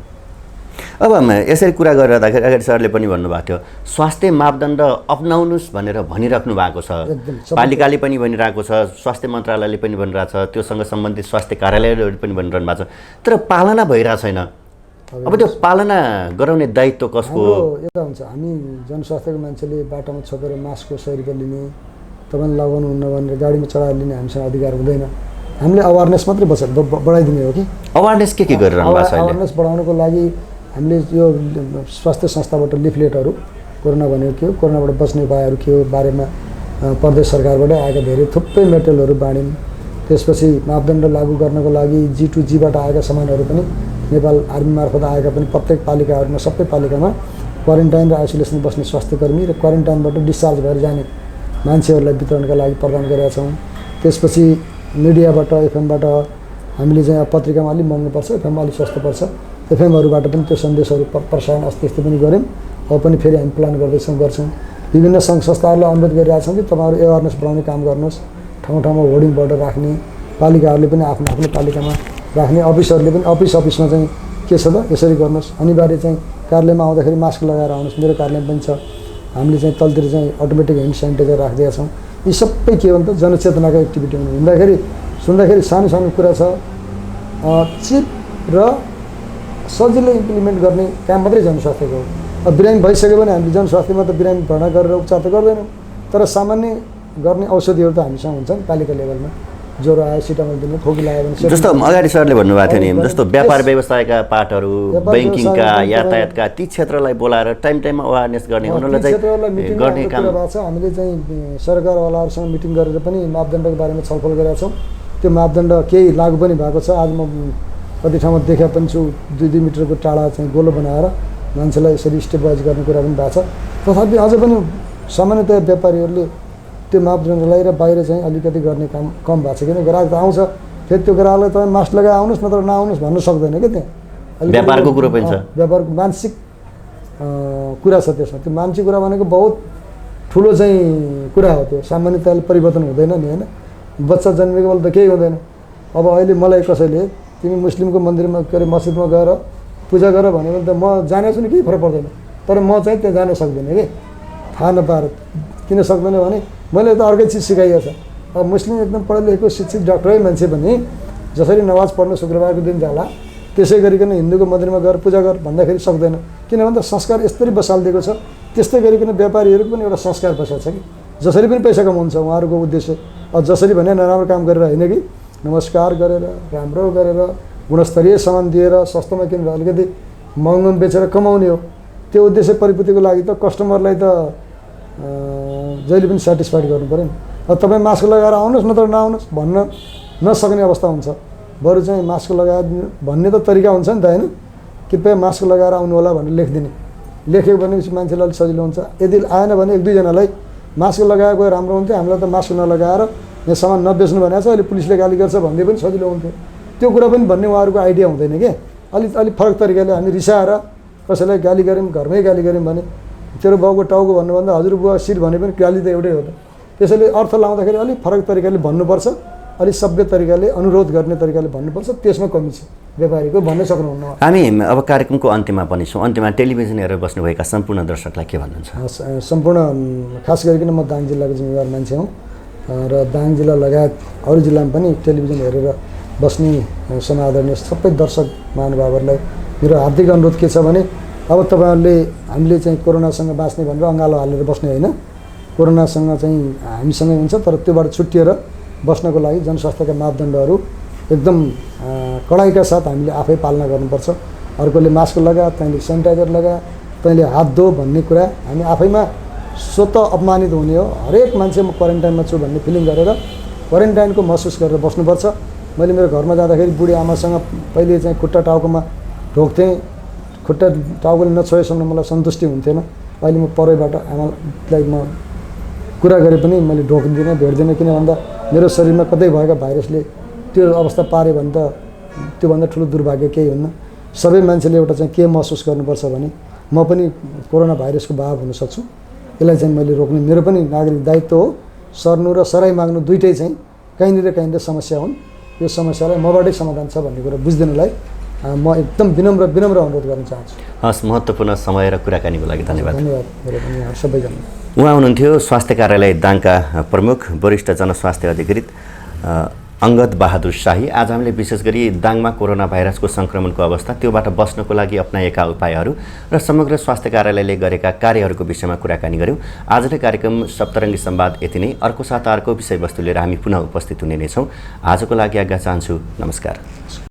S1: अब यसरी कुरा गरिरहँदाखेरि अगाडि सरले पनि भन्नुभएको थियो स्वास्थ्य मापदण्ड अपनाउनुहोस् भनेर भनिराख्नु भएको छ। पालिकाले पनि भनिरहेको छ, स्वास्थ्य मन्त्रालयले पनि भनिरहेको छ, त्योसँग सम्बन्धित स्वास्थ्य कार्यालयहरू पनि भनिरहनु भएको छ, तर पालना भइरहेको छैन। अब त्यो पालना गराउने दायित्व कसको हो?
S2: यता हुन्छ हामी जनस्वास्थ्यको मान्छेले बाटोमा छोपेर मास्कको 100 रुपियाँ लिने, तपाईँले लगाउनु हुन्न भनेर गाडीमा चढाएर लिने हामीसँग अधिकार हुँदैन। हामीले अवेरनेस मात्रै बढाइदिने हो कि।
S1: अवेरनेस के गरिरहनु भएको छ?
S2: अवेरनेस बढाउनको लागि हामीले यो स्वास्थ्य संस्थाबाट लिफलेटहरू कोरोना भनेको के हो, कोरोनाबाट बच्ने उपायहरू के हो बारेमा प्रदेश सरकारबाट आएका धेरै थुप्रै मेटेरियलहरू बाँड्यौँ। त्यसपछि मापदण्ड लागू गर्नको लागि G2Gबाट आएका सामानहरू पनि नेपाल आर्मी मार्फत आएका पनि प्रत्येक पालिकाहरूमा सबै पालिकामा क्वारेन्टाइन र आइसोलेसन बस्ने स्वास्थ्यकर्मी र क्वारेन्टाइनबाट डिस्चार्ज भएर जाने मान्छेहरूलाई वितरणका लागि प्रदान गरेका छौँ। त्यसपछि मिडियाबाट एफएमबाट हामीले चाहिँ पत्रिकामा अलिक महँगो पर्छ, एफएममा अलिक सस्तो पर्छ, एफएमहरूबाट पनि त्यो सन्देशहरू प्रसारण अस्ति पनि गऱ्यौँ। अब पनि फेरि हामी प्लान गर्छौँ। विभिन्न सङ्घ संस्थाहरूलाई अनुरोध गरिरहेका छौँ कि तपाईँहरू एवेरनेस बढाउने काम गर्नुहोस्। ठाउँ ठाउँमा होर्डिङ बोर्ड राख्ने, पालिकाहरूले पनि आफ्नो आफ्नो पालिकामा राख्ने, अफिसहरूले पनि अफिसमा चाहिँ के छ त यसरी गर्नुहोस्। अनिवार्य चाहिँ कार्यालयमा आउँदाखेरि मास्क लगाएर आउनुहोस्। मेरो कार्यालयमा पनि छ, हामीले चाहिँ तलतिर चाहिँ अटोमेटिक ह्यान्ड सेनिटाइजर राखिदिएका छौँ। यी सबै के हो भने त जनचेतनाको एक्टिभिटी हुँदाखेरि सुन्दाखेरि सानो सानो कुरा छ, चिप र सजिलै इम्प्लिमेन्ट गर्ने काम मात्रै जनस्वास्थ्यको हो। अब बिरामी भइसक्यो भने हामीले जनस्वास्थ्यमा त बिरामी भर्ना गरेर उपचार त गर्दैनौँ, तर सामान्य गर्ने औषधिहरू त हामीसँग हुन्छ नि पालिका लेभलमा। ज्वरो आयो सिटामोल दिनु, खोकी लाग्यो भने
S1: जस्तो अगाडि सरले भन्नुभएको थियो नि, जस्तो व्यापार व्यवसायका पार्टहरू, ब्याङ्किङका, यातायातका ती क्षेत्रलाई बोलाएर टाइममा अवेरनेस गर्ने, उनीहरूलाई चाहिँ गर्ने काम
S2: भएको छ। हामीले चाहिँ सरकारवालाहरूसँग मिटिङ गरेर पनि मापदण्डको बारेमा छलफल गरेका छौँ। त्यो मापदण्ड केही लागू पनि भएको छ। आज म कति ठाउँमा देखा पनि छु 2-2 मिटरको टाढा चाहिँ गोलो बनाएर मान्छेलाई यसरी स्टेप वाइज गर्ने कुरा पनि भएको छ। तथापि अझ पनि सामान्यतया व्यापारीहरूले त्यो मापदण्डलाई र बाहिर चाहिँ अलिकति गर्ने काम कम भएको छ। किन ग्राहक त आउँछ, फेरि त्यो ग्राहकलाई तपाईँ मास्क लगाएर आउनुहोस् नत्र नआउनुहोस् भन्नु सक्दैन क्या। त्यहाँ
S1: व्यापारको कुरो पनि छ,
S2: व्यापारको मानसिक कुरा छ त्यसमा। त्यो मानसिक कुरा भनेको बहुत ठुलो चाहिँ कुरा हो। त्यो सामान्यतयाले परिवर्तन हुँदैन नि होइन। बच्चा जन्मेको बेला त केही हुँदैन। अब अहिले मलाई कसैले तिमी मुस्लिमको मन्दिरमा के अरे मस्जिदमा गएर पूजा गर भन्यो भने त म जाने छु नि, केही फरक पर्दैन। तर म चाहिँ त्यहाँ जान सक्दिनँ कि थाहा नपाएर। किन सक्दैन भने मैले त अर्कै चिज सिकाइएको छ। अब मुस्लिम एकदम पढे लेखेको शिक्षित डक्टरै मान्छे पनि जसरी नमाज पढ्न शुक्रबारको दिन जाला त्यसै गरिकन हिन्दूको मन्दिरमा गएर पूजा गर भन्दाखेरि सक्दैन। किन भन्दा संस्कार यस्तरी बसालिदिएको छ। त्यस्तै गरिकन व्यापारीहरूको पनि एउटा संस्कार बसाएको छ कि जसरी पनि पैसा कमाउँछ उहाँहरूको उद्देश्य। अब जसरी भने नराम्रो काम गरेर होइन कि नमस्कार गरेर राम्रो गरेर गुणस्तरीय सामान दिएर सस्तोमा किनेर अलिकति महँगोमा बेचेर कमाउने हो। त्यो उद्देश्य परिपूर्तिको लागि त कस्टमरलाई त जहिले पनि सेटिस्फाइड गर्नु पऱ्यो नि। अब तपाईँ मास्क लगाएर आउनुहोस् नत्र नआउनुहोस् भन्न नसक्ने अवस्था हुन्छ। बरु चाहिँ मास्क लगाएर भन्ने त तरिका हुन्छ नि त होइन। कृपया मास्क लगाएर आउनु होला भनेर लेखिदिने। लेखेको भनेपछि मान्छेलाई अलिक सजिलो हुन्छ। यदि आएन भने 1-2 जनालाई मास्क लगाएको राम्रो हुन्थ्यो, हामीलाई त मास्क नलगाएर यहाँ सामान नबेच्नु भनेको छ, अहिले पुलिसले गाली गर्छ भन्दै पनि सजिलो हुन्थ्यो। त्यो कुरा पनि भन्ने उहाँहरूको आइडिया हुँदैन कि। अलिक फरक तरिकाले हामी रिसाएर कसैलाई गाली गऱ्यौँ, घरमै गाली गऱ्यौँ भने तेरो बाउको टाउको भन्नुभन्दा हजुरबुवा शिर भने पनि गाली त एउटै हो त। त्यसैले अर्थ लाउँदाखेरि अलिक फरक तरिकाले भन्नुपर्छ, अलिक सभ्य तरिकाले अनुरोध गर्ने तरिकाले भन्नुपर्छ। त्यसमा कमी छ व्यापारीको भन्नै सक्नुहुन्न।
S1: हामी अब कार्यक्रमको अन्त्यमा पनि छौँ। अन्त्यमा टेलिभिजन हेरेर बस्नुभएका सम्पूर्ण दर्शकलाई के भन्नुहुन्छ?
S2: सम्पूर्ण खास गरिकन म दाङ जिल्लाको जिम्मेवार मान्छे हुँ र दाङ जिल्ला लगायत अरू जिल्लामा पनि टेलिभिजन हेरेर बस्ने समादरणीय सबै दर्शक महानुभावहरूलाई मेरो हार्दिक अनुरोध के छ भने अब तपाईँहरूले हामीले चाहिँ कोरोनासँग बाँच्ने भनेर अँगालो हालेर बस्ने होइन। कोरोनासँग चाहिँ हामीसँगै हुन्छ, तर त्योबाट छुट्टिएर बस्नको लागि जनस्वास्थ्यका मापदण्डहरू एकदम कडाइका साथ हामीले आफै पालना गर्नुपर्छ। अर्कोले मास्क लगा, तैँले सेनिटाइजर लगा, तैँले हात धो भन्ने कुरा हामी आफैमा स्वतः अपमानित हुने हो। हरेक मान्छे म क्वारेन्टाइनमा छु भन्ने फिलिङ गरेर क्वारेन्टाइनको महसुस गरेर बस्नुपर्छ। मैले मेरो घरमा जाँदाखेरि बुढी आमासँग पहिले चाहिँ खुट्टा टाउकोमा ढोक्थेँ, खुट्टा टाउकोले नछोएसम्म मलाई सन्तुष्टि हुन्थेन। अहिले म परैबाट आमालाई म कुरा गरे पनि मैले ढोक्दिनँ भेट्दिनँ, किन भन्दा मेरो शरीरमा कतै भएका भाइरसले त्यो अवस्था पार्यो भने त त्योभन्दा ठुलो दुर्भाग्य केही हुन्न। सबै मान्छेले एउटा चाहिँ के महसुस गर्नुपर्छ भने म पनि कोरोना भाइरसको भाव हुनसक्छु, यसलाई चाहिँ मैले रोक्ने मेरो पनि नागरिक दायित्व हो। सर्नु र सराई माग्नु दुइटै चाहिँ कहीँनिर समस्या हुन्, यो समस्यालाई मबाटै समाधान छ भन्ने कुरा बुझिदिनलाई म एकदम विनम्र अनुरोध गर्न चाहन्छु।
S1: हस्, महत्त्वपूर्ण समय र कुराकानीको लागि धन्यवाद।
S2: धन्यवाद मेरो पनि यहाँ सबैजना।
S1: उहाँ हुनुहुन्थ्यो स्वास्थ्य कार्यालय दाङका प्रमुख वरिष्ठ जनस्वास्थ्य अधिकृत अङ्गद बहादुर शाही। आज हामीले विशेष गरी दाङमा कोरोना भाइरसको सङ्क्रमणको अवस्था, त्योबाट बस्नको लागि अपनाएका उपायहरू र समग्र स्वास्थ्य कार्यालयले गरेका कार्यहरूको विषयमा कुराकानी गऱ्यौँ। आजको कार्यक्रम सप्तरङ्गी संवाद यति नै। अर्को साता अर्को विषयवस्तु लिएर हामी पुनः उपस्थित हुने नै छौँ। आजको लागि आज्ञा चाहन्छु। नमस्कार।